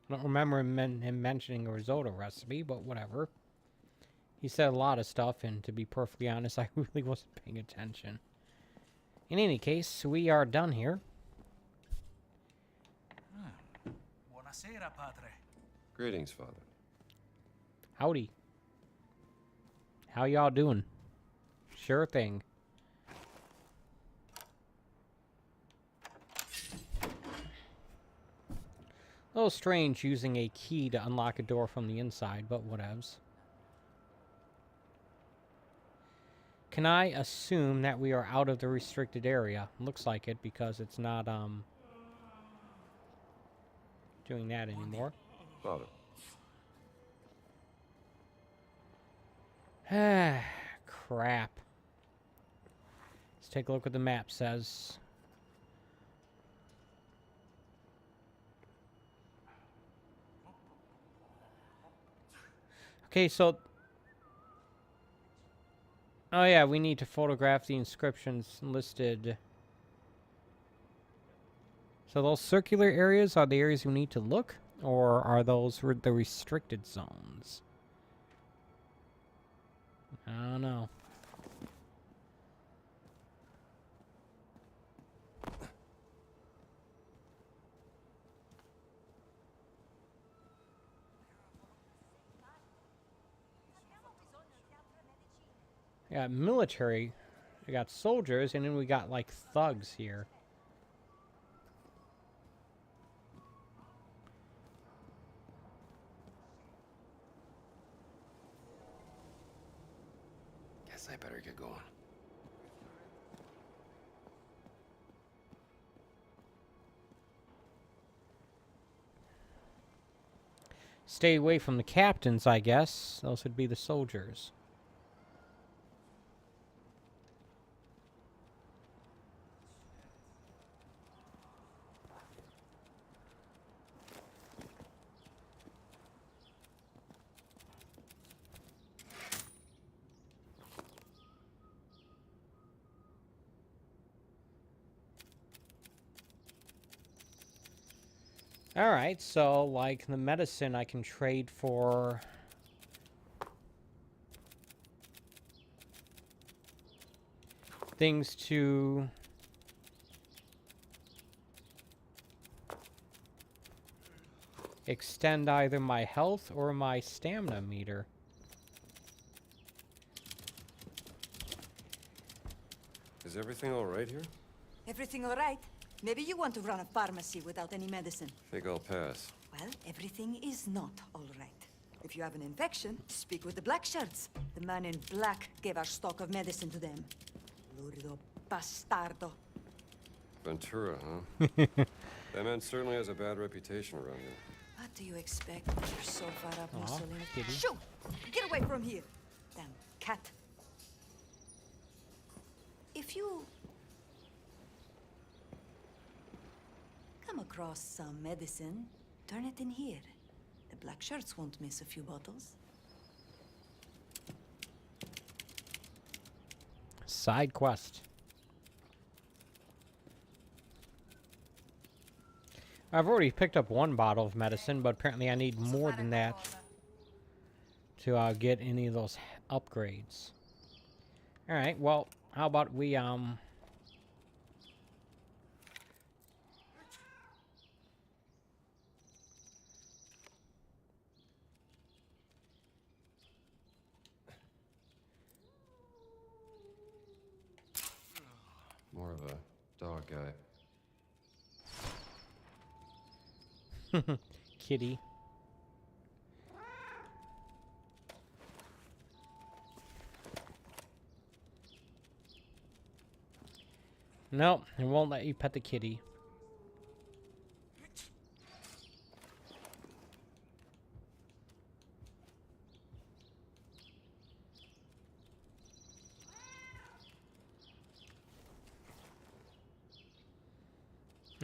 I don't remember him mentioning a risotto recipe, but whatever. He said a lot of stuff, and to be perfectly honest, I really wasn't paying attention. In any case, we are done here. Buonasera, padre. Greetings, Father. Howdy. How y'all doing? Sure thing. A little strange using a key to unlock a door from the inside, but whatevs. Can I assume that we are out of the restricted area? Looks like it, because it's not, doing that anymore. Father. Ah, crap. Let's take a look what the map says. Okay, so... Oh yeah, we need to photograph the inscriptions listed. So those circular areas are the areas we need to look? Or are those the restricted zones? I don't know. We got military, we got soldiers, and then we got like thugs here. Guess I better get going. Stay away from the captains, I guess. Those would be the soldiers. Alright, so, like, the medicine I can trade for... things to... extend either my health or my stamina meter. Is everything all right here? Everything all right? Maybe you want to run a pharmacy without any medicine. Think I'll pass. Well, everything is not all right. If you have an infection, speak with the black shirts. The man in black gave our stock of medicine to them. Lurido bastardo. Ventura, huh? That man certainly has a bad reputation around here. What do you expect? You're so far up, Aw, Mussolini. kitty. Shoo! Get away from here! Damn cat. If you come across some medicine, turn it in here. The black shirts won't miss a few bottles. Side quest. I've already picked up one bottle of medicine, but apparently I need more than that to get any of those upgrades. Alright, well, how about we, More of a dog guy. kitty. No, it won't let you pet the kitty.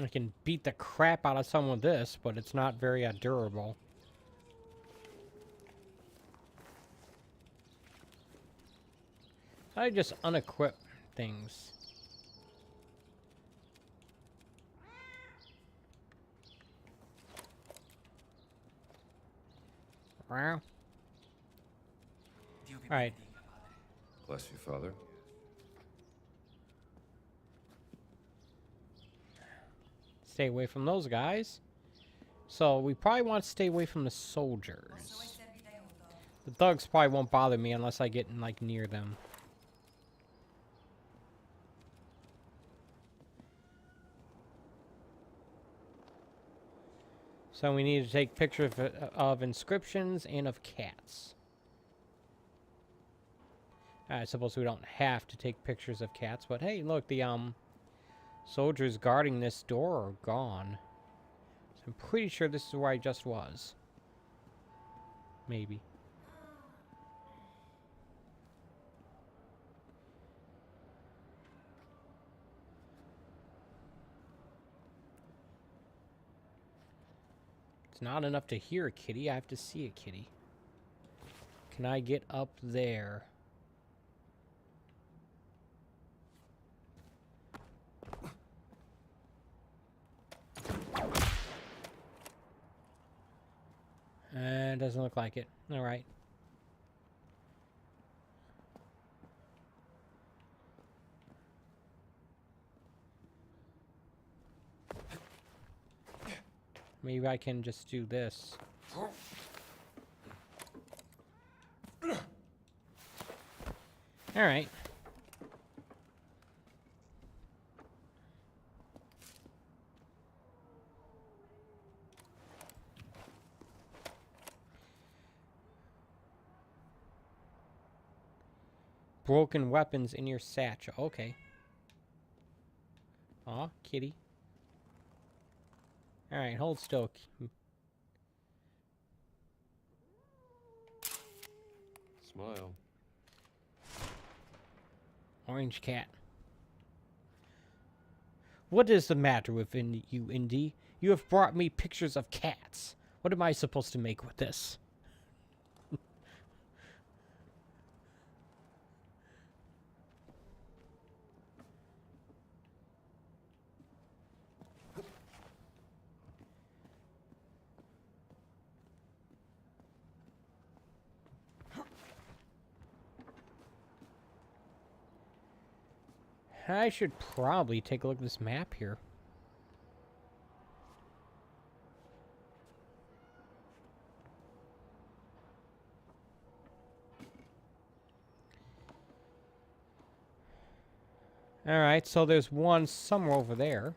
I can beat the crap out of someone with this, but it's not very durable. I just unequip things. Wow. Alright. Bless you, Father. Stay away from those guys. So we probably want to stay away from the soldiers. The thugs probably won't bother me unless I get like near them. So we need to take pictures of inscriptions and of cats. I suppose we don't have to take pictures of cats, but hey, look, the soldiers guarding this door are gone. So I'm pretty sure this is where I just was. Maybe. It's not enough to hear a kitty, I have to see a kitty. Can I get up there? Doesn't look like it. Alright. Maybe I can just do this. Alright. Broken weapons in your satchel. Okay. Aw, kitty. Alright, hold still. Smile. Orange cat. What is the matter with you, Indy? You have brought me pictures of cats. What am I supposed to make with this? I should probably take a look at this map here. Alright, so there's one somewhere over there.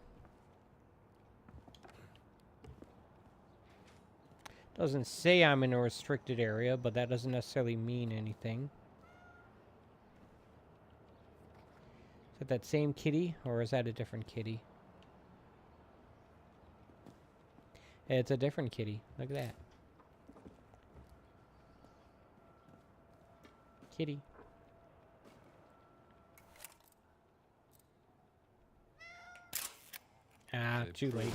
Doesn't say I'm in a restricted area, but that doesn't necessarily mean anything. Is that same kitty, or is that a different kitty? It's a different kitty. Look at that. Kitty. Ah, too late.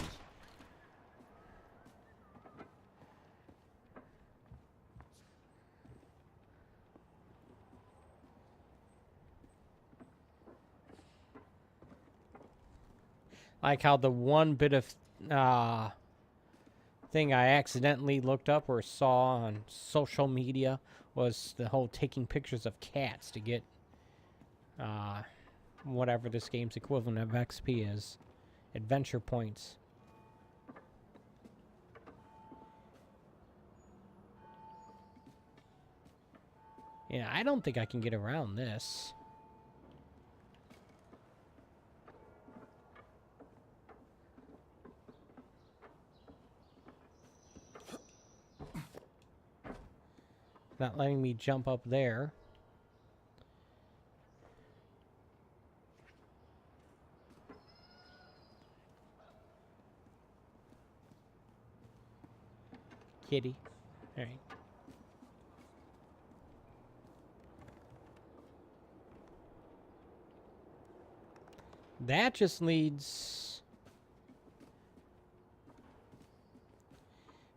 Like how the one bit of thing I accidentally looked up or saw on social media was the whole taking pictures of cats to get whatever this game's equivalent of XP is. Adventure points. Yeah, I don't think I can get around this. Not letting me jump up there. Kitty. All right. That just leads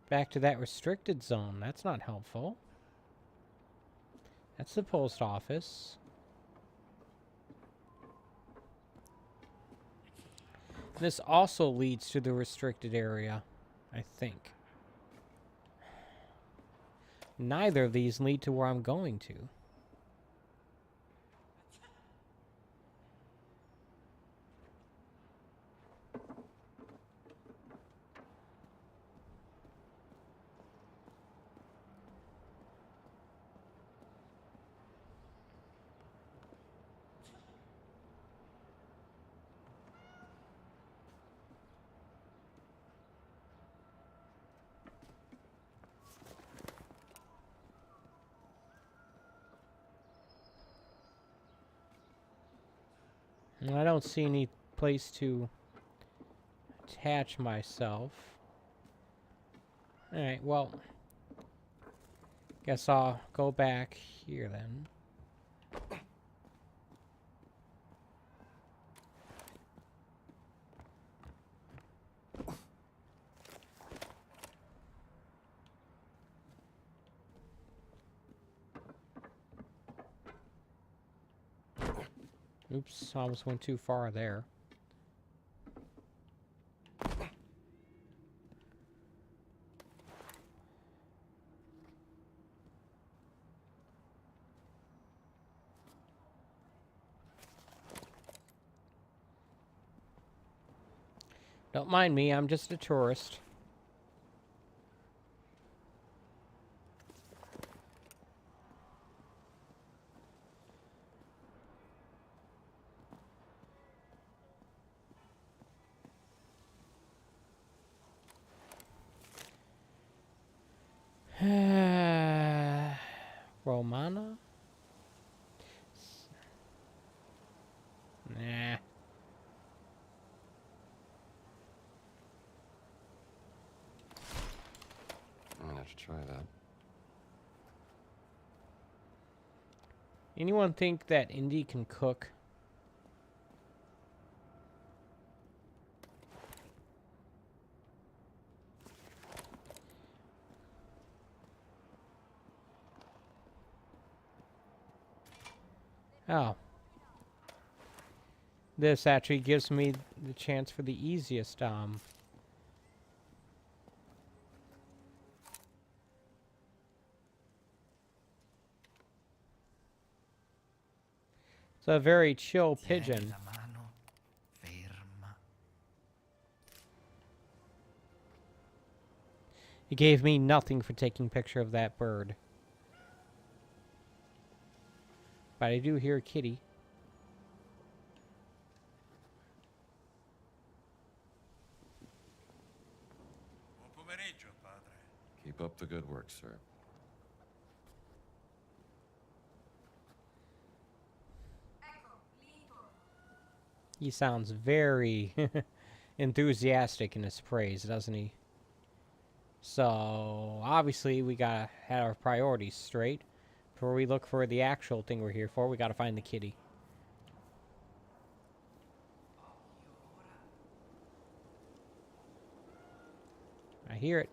back to that restricted zone. That's not helpful. That's the post office. This also leads to the restricted area, I think. Neither of these lead to where I'm going to. I don't see any place to attach myself. Alright, well, guess I'll go back here then. Oops, almost went too far there. Don't mind me, I'm just a tourist. Romana? Nah. I'm gonna have to try that. Anyone think that Indy can cook? Oh. This actually gives me the chance for the easiest, It's a very chill pigeon. It gave me nothing for taking picture of that bird. But I do hear a kitty. Keep up up the good work, sir. He sounds very enthusiastic in his praise, doesn't he? So, obviously, we gotta have our priorities straight. Before we look for the actual thing we're here for, we gotta find the kitty. I hear it.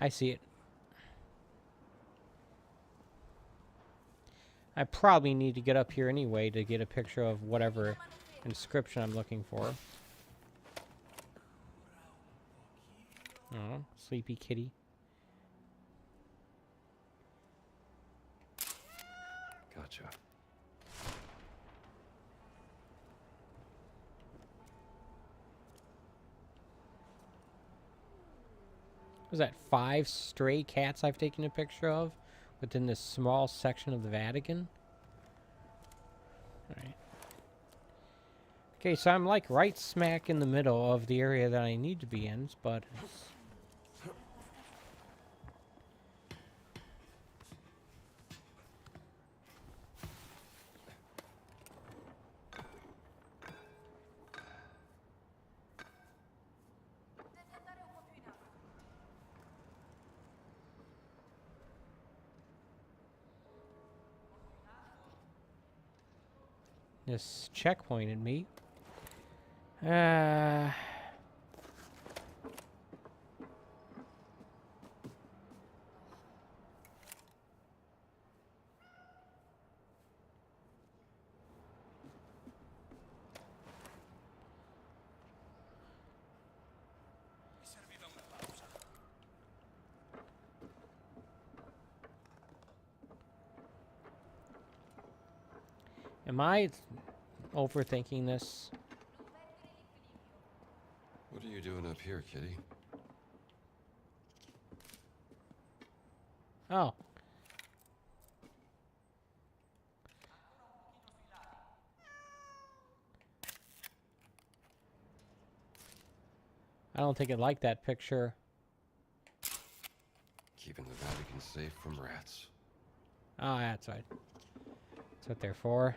I see it. I probably need to get up here anyway to get a picture of whatever inscription I'm looking for. Oh, sleepy kitty. Gotcha. Was that 5 stray cats I've taken a picture of within this small section of the Vatican? Alright. Okay, so I'm like right smack in the middle of the area that I need to be in, but... This checkpointed me. Am I overthinking this? What are you doing up here, kitty? Oh. I don't think it liked that picture. Keeping the Vatican safe from rats. Oh, that's right. That's what they're for.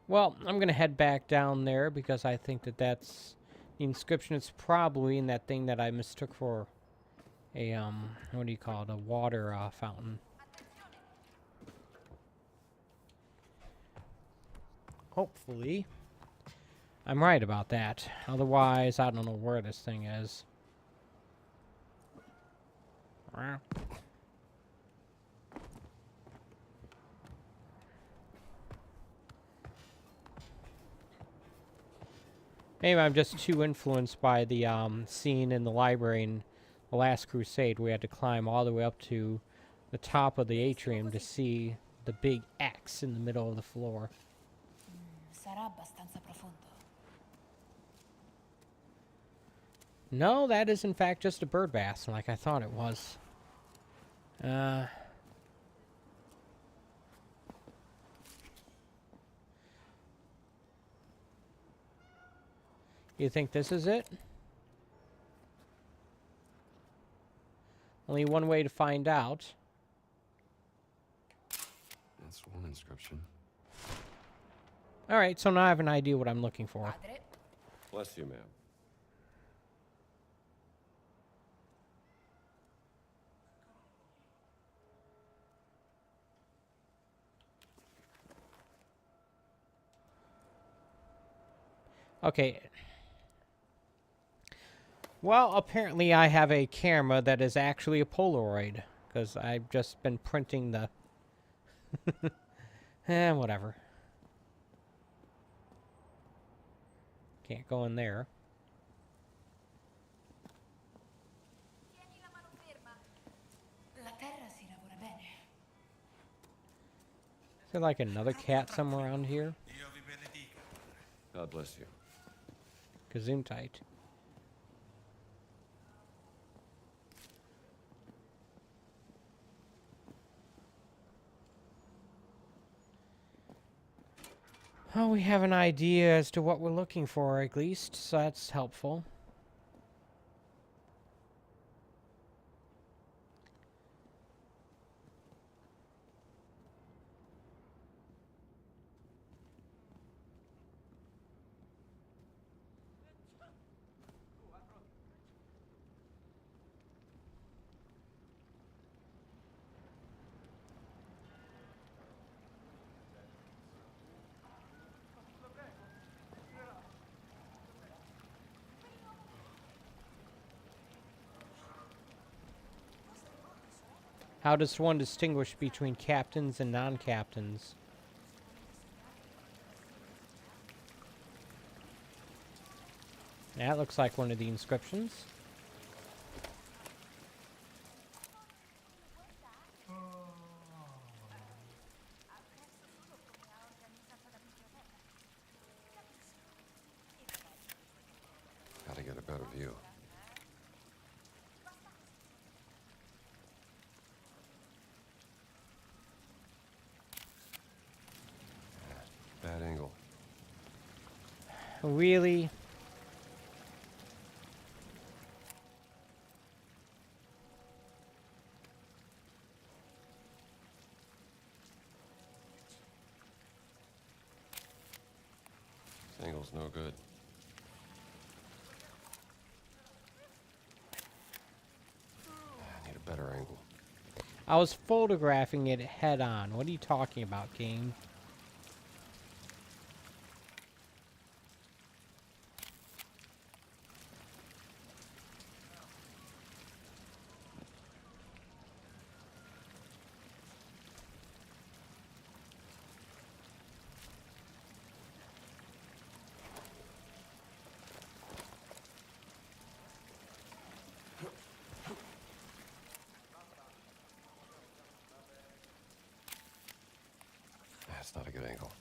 Well, I'm going to head back down there because I think that that's... The inscription is probably in that thing that I mistook for a, what do you call it? A water fountain. Hopefully, I'm right about that. Otherwise, I don't know where this thing is. Maybe I'm just too influenced by the scene in the library in The Last Crusade. We had to climb all the way up to the top of the atrium to see the big X in the middle of the floor. Sarà abbastanza profondo. No, that is in fact just a bird bath, like I thought it was. You think this is it? Only one way to find out. That's one inscription. Alright, so now I have an idea what I'm looking for. Padre? Bless you, ma'am. Okay. Well, apparently I have a camera that is actually a Polaroid, because I've just been printing the... whatever. Can't go in there. Tieni la mano ferma. La terra si lavora bene. Is there like another cat somewhere around here? Dio vi benedica. God bless you. Gesundheit. Well, we have an idea as to what we're looking for, at least, so that's helpful. How does one distinguish between captains and non-captains? That looks like one of the inscriptions. Gotta get a better view. Bad angle. Really? This angle's no good. I need a better angle. I was photographing it head on. What are you talking about, game? That's not a good angle.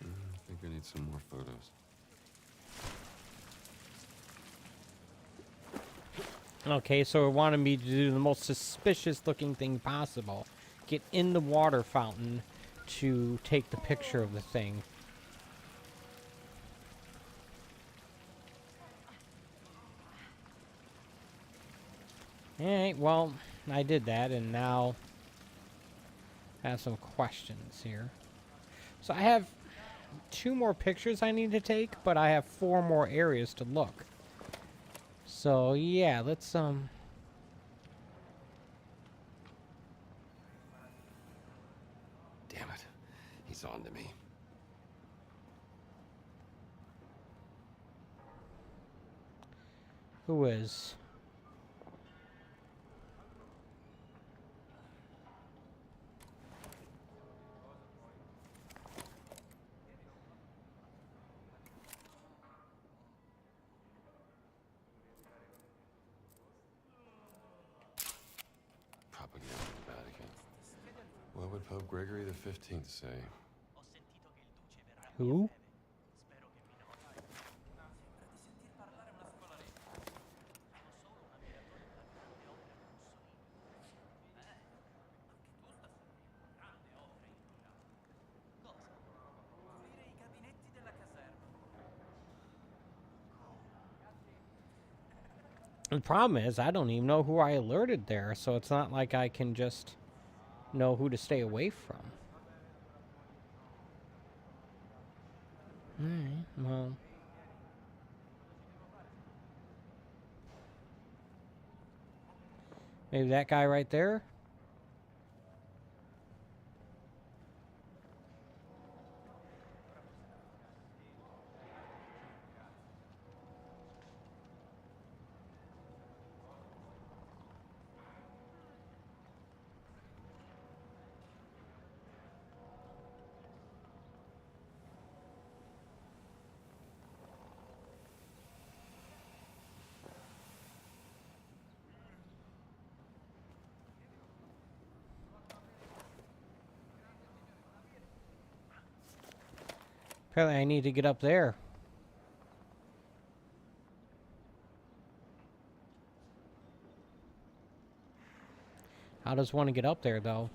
I think I need some more photos. Okay, so it wanted me to do the most suspicious looking thing possible. Get in the water fountain to take the picture of the thing. Alright, well, I did that, and now I have some questions here. So I have 2 more pictures I need to take, but I have 4 more areas to look. So, yeah, let's, Damn it. He's on to me. who is? Propaganda of the Vatican. What would Pope Gregory the 15th say? Ho sentito che il duce verrà qui a Who? breve. Spero che mi noti. Sembra di sentir parlare una scolaresca. Sono solo un ammiratore della grande opera di Mussolini. Anche tu stasera. Grande opera in programma. Cosa? Pulire i gabinetti della caserma. The problem is, I don't even know who I alerted there, so it's not like I can just know who to stay away from. Alright, well. Maybe that guy right there? Apparently I need to get up there. How does one get up there, though?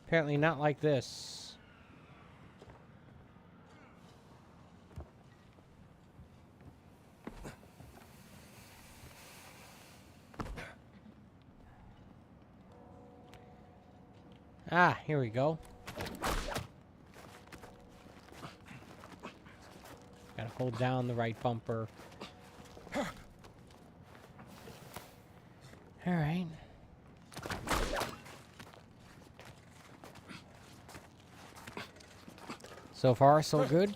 Apparently not like this. Ah, here we go. Gotta hold down the right bumper. Alright. So far, so good.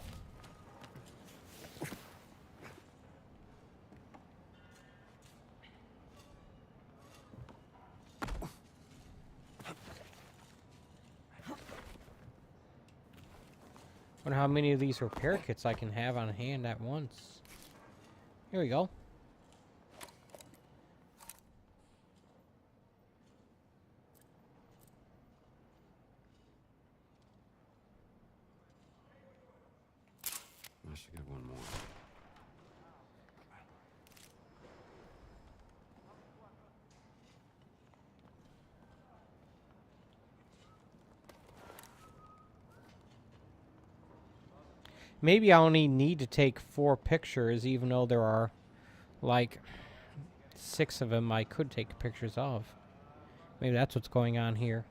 Wonder how many of these repair kits I can have on hand at once. Here we go. I should get one more. Maybe I only need to take 4 pictures, even though there are, like, 6 of them I could take pictures of. Maybe that's what's going on here.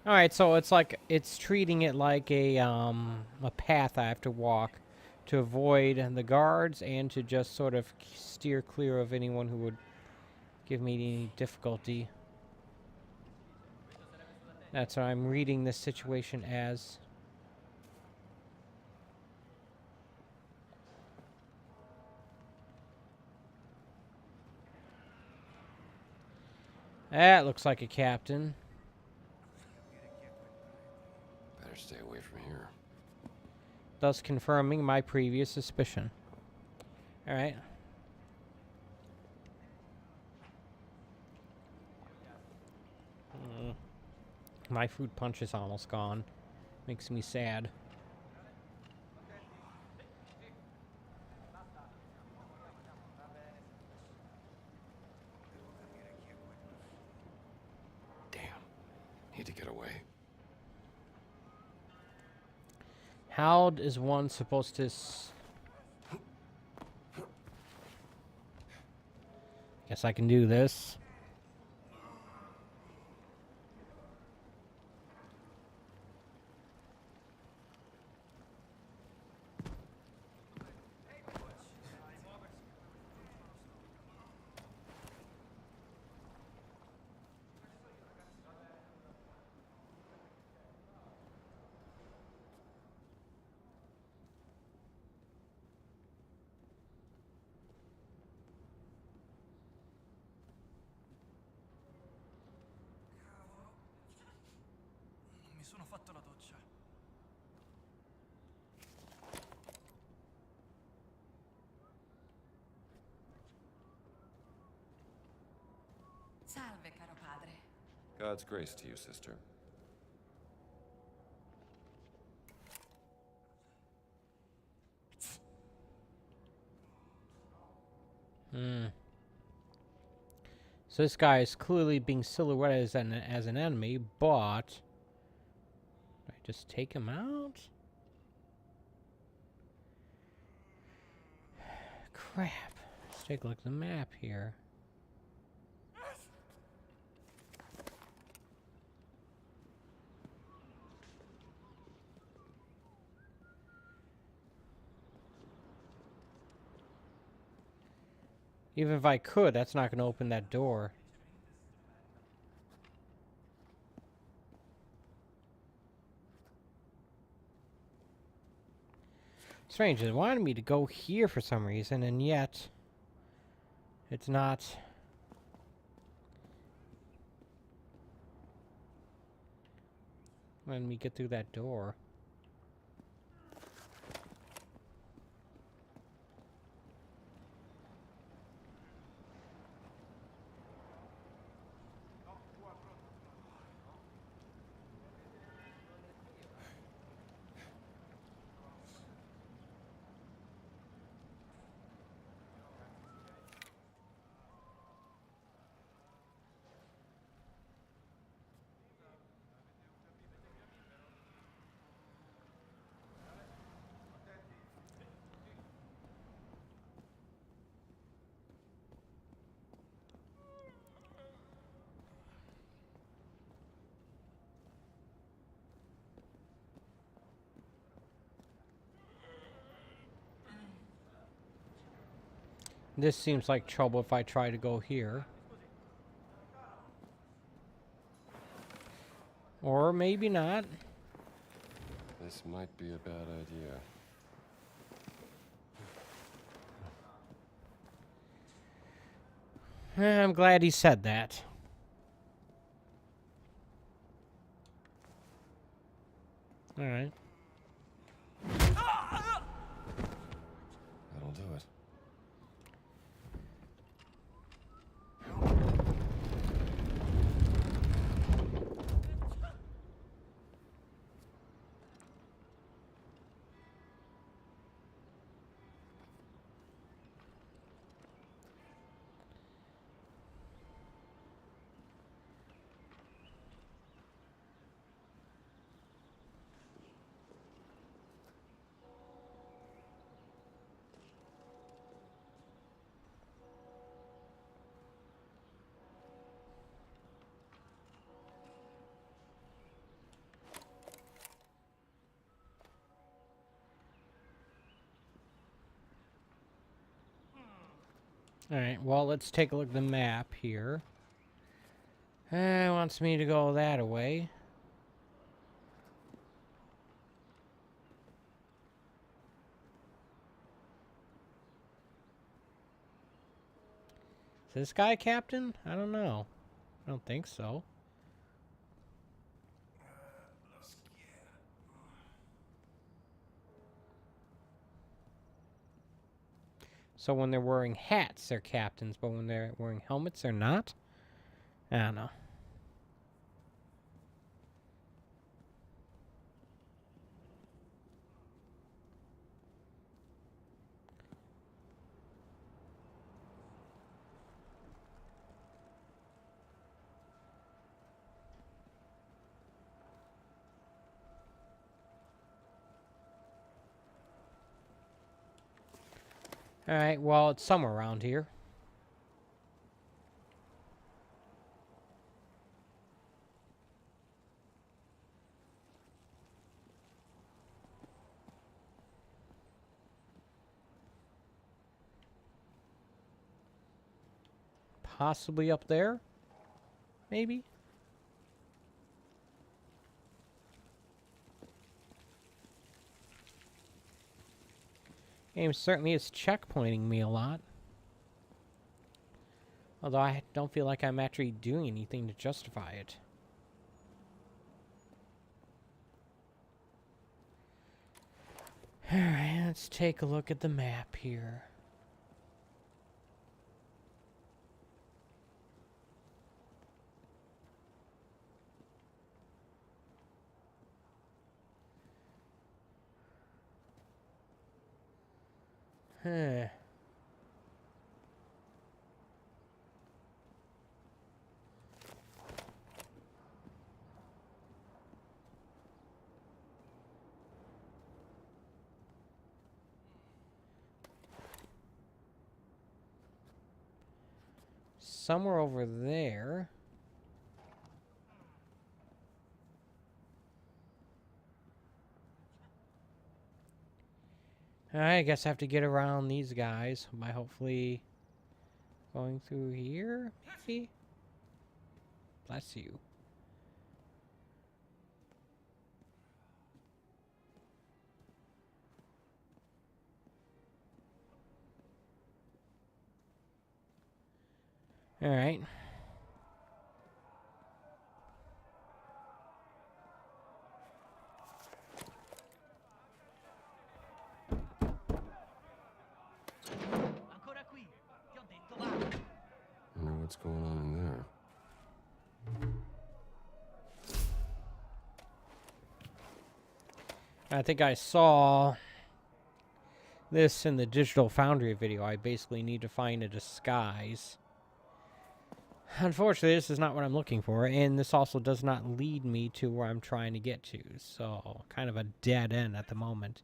All right, so it's treating it like a path I have to walk to avoid the guards and to just sort of steer clear of anyone who would give me any difficulty. That's what I'm reading this situation as. That looks like a captain. Better stay away from here. Thus confirming my previous suspicion. Alright. My fruit punch is almost gone. Makes me sad. Damn. Need to get away. How is one supposed to... Guess I can do this. Non mi sono fatto la doccia. Salve, caro padre. God's grace to you, sister. So this guy is clearly being silhouetted as an enemy, but... do I just take him out? Crap. Let's take a look at the map here. Even if I could, that's not going to open that door. Strange, it wanted me to go here for some reason, and yet it's not. Letting me get through that door. This seems like trouble if I try to go here. Or maybe not. This might be a bad idea. I'm glad he said that. Alright. That'll do it. Alright, well, let's take a look at the map here. It wants me to go that way. Is this guy captain? I don't know. I don't think so. So when they're wearing hats, they're captains, but when they're wearing helmets, they're not? I don't know. Alright, well, it's somewhere around here. Possibly up there? Maybe? Game certainly is checkpointing me a lot. Although I don't feel like I'm actually doing anything to justify it. Alright, let's take a look at the map here. Huh. somewhere over there. I guess I have to get around these guys by hopefully going through here, maybe? Bless you. All right. Ancora qui. Ti ho detto va. I wonder what's going on in there. I think I saw this in the Digital Foundry video. I basically need to find a disguise. Unfortunately, this is not what I'm looking for, and this also does not lead me to where I'm trying to get to, so kind of a dead end at the moment.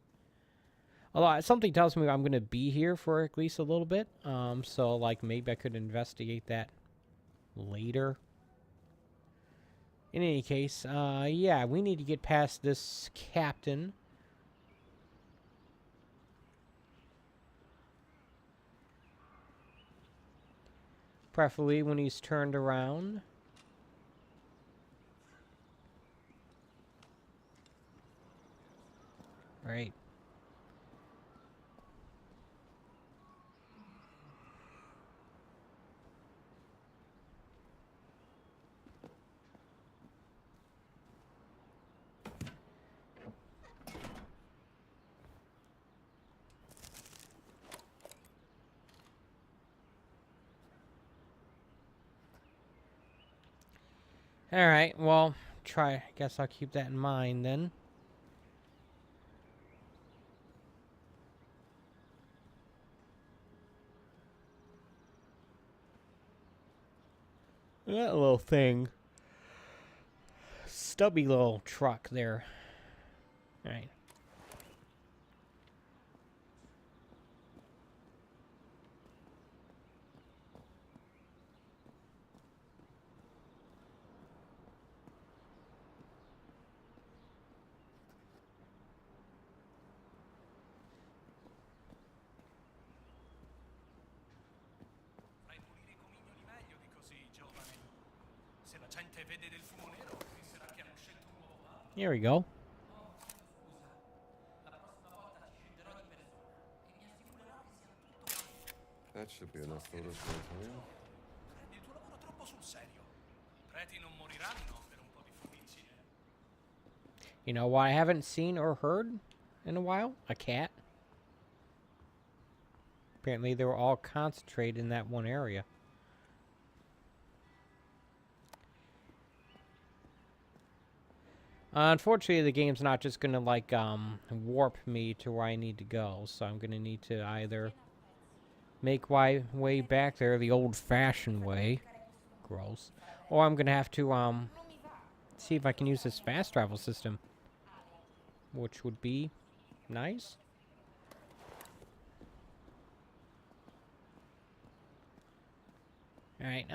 Although something tells me I'm going to be here for at least a little bit, so like maybe I could investigate that later. In any case, yeah, we need to get past this captain. Preferably when he's turned around. Right. Alright, well, I guess I'll keep that in mind then. That little thing. Stubby little truck there. Alright. Fai pulire i comignoli meglio di così, giovane. Se la gente vede del fumo nero, penserà che hanno scelto un nuovo papa. Here we go. That should be enough photos for Antonio. Prendi il tuo lavoro troppo sul serio. I preti non moriranno per un po' di fuliggine. You know what I haven't seen or heard in a while? A cat. Apparently they were all concentrated in that one area. Unfortunately, the game's not just gonna like warp me to where I need to go, so I'm gonna need to either make my way back there the old-fashioned way, gross, or I'm gonna have to see if I can use this fast travel system, which would be nice. All right,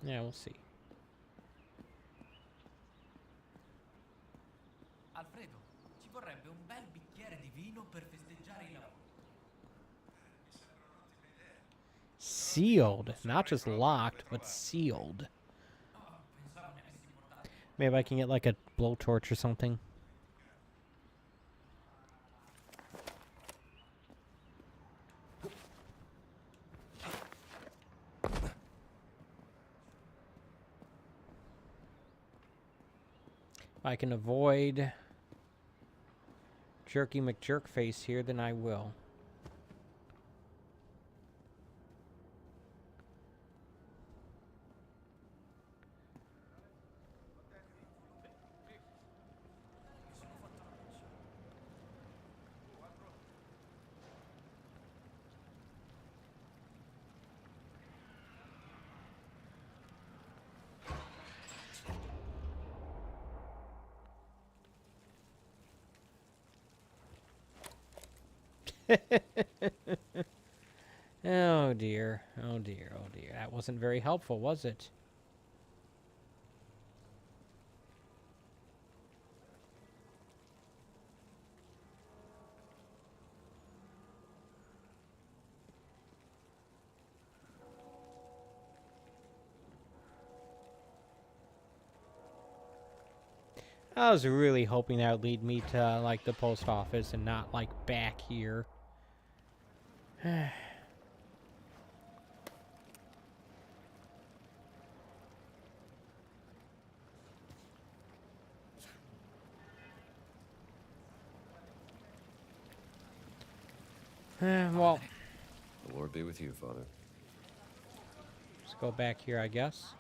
yeah, we'll see. Alfredo, ci vorrebbe un bel bicchiere di vino per festeggiare i lavori. Sealed, not just locked, but sealed. Maybe I can get like a blowtorch or something. If I can avoid Jerky McJerkface here, then I will. Oh dear, oh dear, oh dear. That wasn't very helpful, was it? I was really hoping that would lead me to, like, the post office and not, like, back here. Well, The Lord be with you, Father. let's go back here, I guess.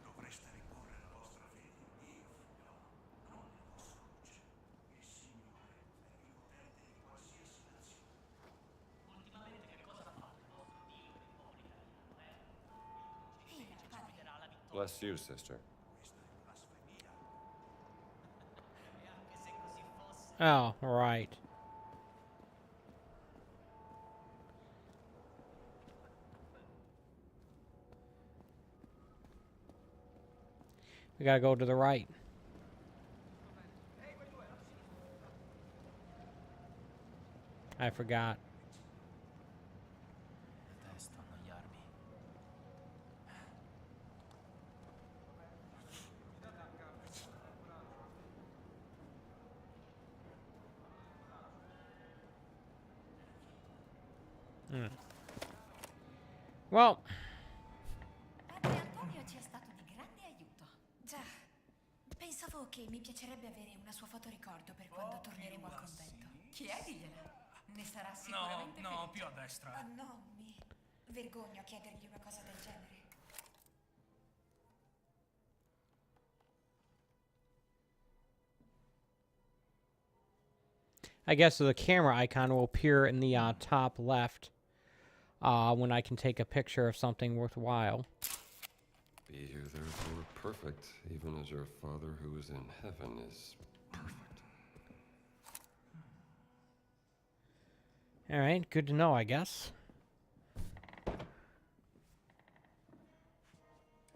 Dovreste riporre la vostra fede in Dio, figliolo, non nel vostro luce. Il Signore è il potente di qualsiasi nazione. Ultimamente che cosa fa il vostro Dio in Monica? Ehi, padre. Darà la vittoria. Bless you, sister. Questa è blasfemia. E anche se così fosse. Oh, right. We gotta go to the right. I forgot. Detesto annoiarmi. Well, Padre Antonio ci è stato di grande aiuto. Già, pensavo che mi piacerebbe avere una sua fotoricordo per quando torneremo al convento. Chiedigliela, ne sarà No, sicuramente no, felice. più a destra. Ah, no, mi vergogno a chiedergli una cosa del genere. I guess the camera icon will appear in the top left when I can take a picture of something worthwhile. Be you therefore perfect, even as your Father who is in heaven is perfect. All right, good to know, I guess.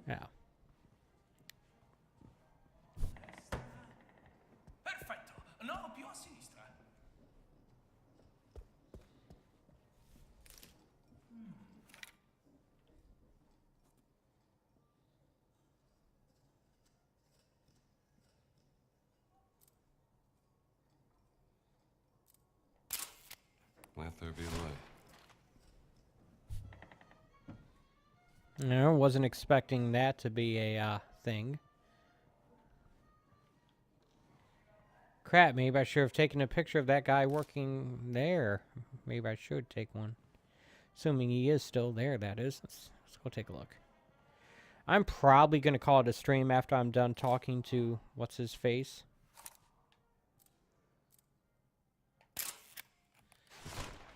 Yeah. Perfetto. No, più a sinistra. Let there be light. No, wasn't expecting that to be a thing. Crap, maybe I should have taken a picture of that guy working there. Maybe I should take one. Assuming he is still there, that is. Let's go take a look. I'm probably going to call it a stream after I'm done talking to what's-his-face.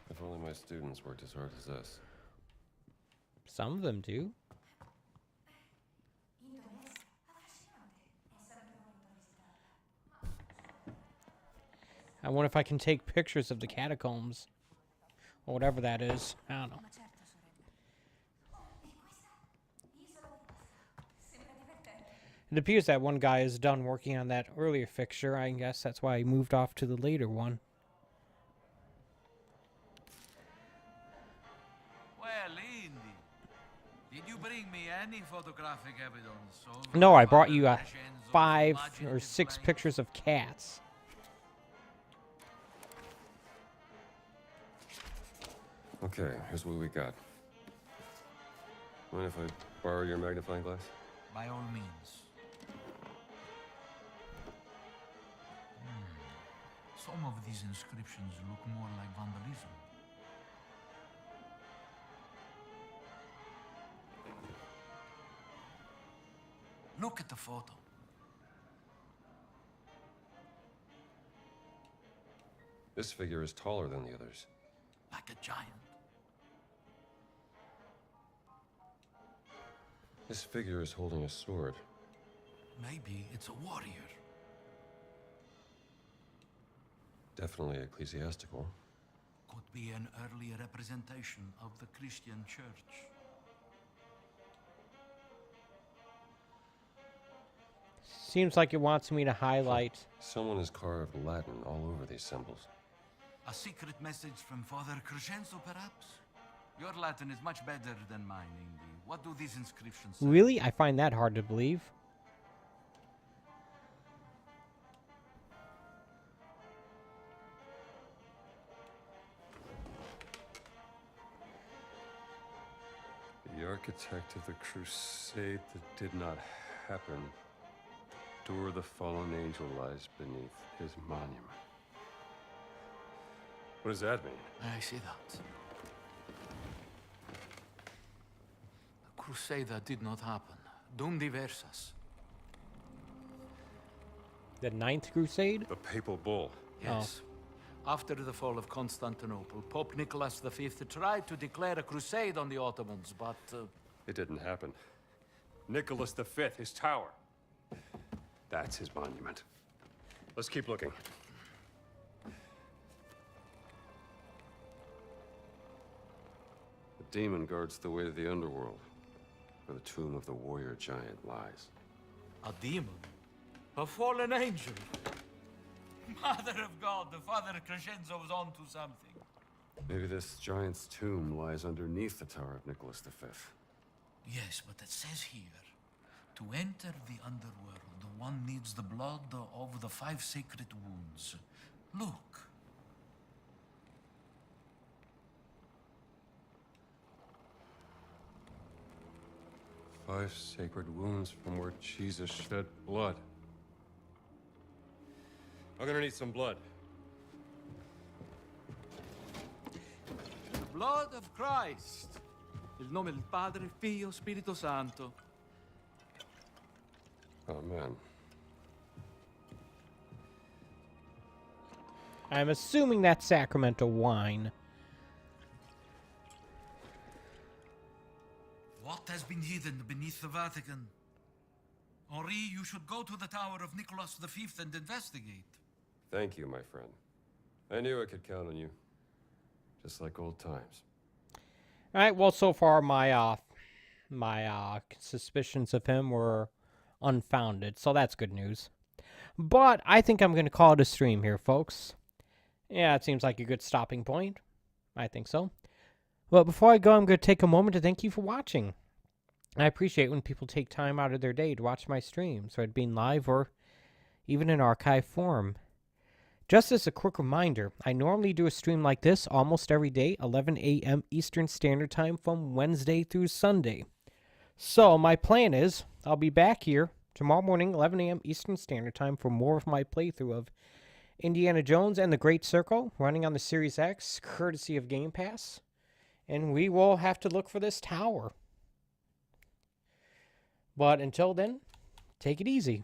If only my students worked as hard as us. Some of them do. I wonder if I can take pictures of the catacombs. Or whatever that is. I don't know. Ma certo, sorella. E questa? Isola di Pasqua. Sembra divertente. It appears that one guy is done working on that earlier fixture. I guess that's why he moved off to the later one. Well, Indy, did you bring me any photographic evidence of No, I brought you Vincenzo's 5 or imaginative 6 brain? pictures of cats. Okay, here's what we got. Mind if I borrow your magnifying glass? By all means. Some of these inscriptions look more like vandalism. Look at the photo. This figure is taller than the others. Like a giant. This figure is holding a sword. Maybe it's a warrior. Definitely ecclesiastical. Could be an early representation of the Christian church. Seems like it wants me to highlight. Someone has carved Latin all over these symbols. A secret message from Father Crescenzo, perhaps? Your Latin is much better than mine, Indy. What do these inscriptions say? Really? I find that hard to believe. The architect of the crusade that did not happen. Door of the fallen angel lies beneath his monument. What does that mean? I see that. The crusade that did not happen. Dum diversas. The Ninth Crusade? The papal bull. Yes. After the fall of Constantinople, Pope Nicholas V tried to declare a crusade on the Ottomans, but... It didn't happen. Nicholas V, his tower. That's his monument. Let's keep looking. The demon guards the way to the underworld, where the tomb of the warrior giant lies. A demon? A fallen angel? Mother of God, the Father Crescenzo was on to something. Maybe this giant's tomb lies underneath the Tower of Nicholas V. Yes, but it says here, to enter the underworld, one needs the blood of the 5 sacred wounds. Look. Five sacred wounds from where Jesus shed blood. I'm gonna need some blood. The blood of Christ. Il nome del Padre, Figlio, Spirito Santo. Oh, man. I'm assuming that's Sacramento wine. What has been hidden beneath the Vatican? Henri, you should go to the Tower of Nicholas V and investigate. Thank you, my friend. I knew I could count on you. Just like old times. All right. Well, so far my suspicions of him were unfounded, so that's good news. But I think I'm going to call it a stream here, folks. Yeah, it seems like a good stopping point. I think so. But before I go, I'm going to take a moment to thank you for watching. I appreciate when people take time out of their day to watch my streams, whether it being live or even in archive form. Just as a quick reminder, I normally do a stream like this almost every day, 11 a.m. Eastern Standard Time from Wednesday through Sunday. So my plan is I'll be back here tomorrow morning, 11 a.m. Eastern Standard Time for more of my playthrough of Indiana Jones and the Great Circle, running on the Series X, courtesy of Game Pass. And we will have to look for this tower. But until then, take it easy.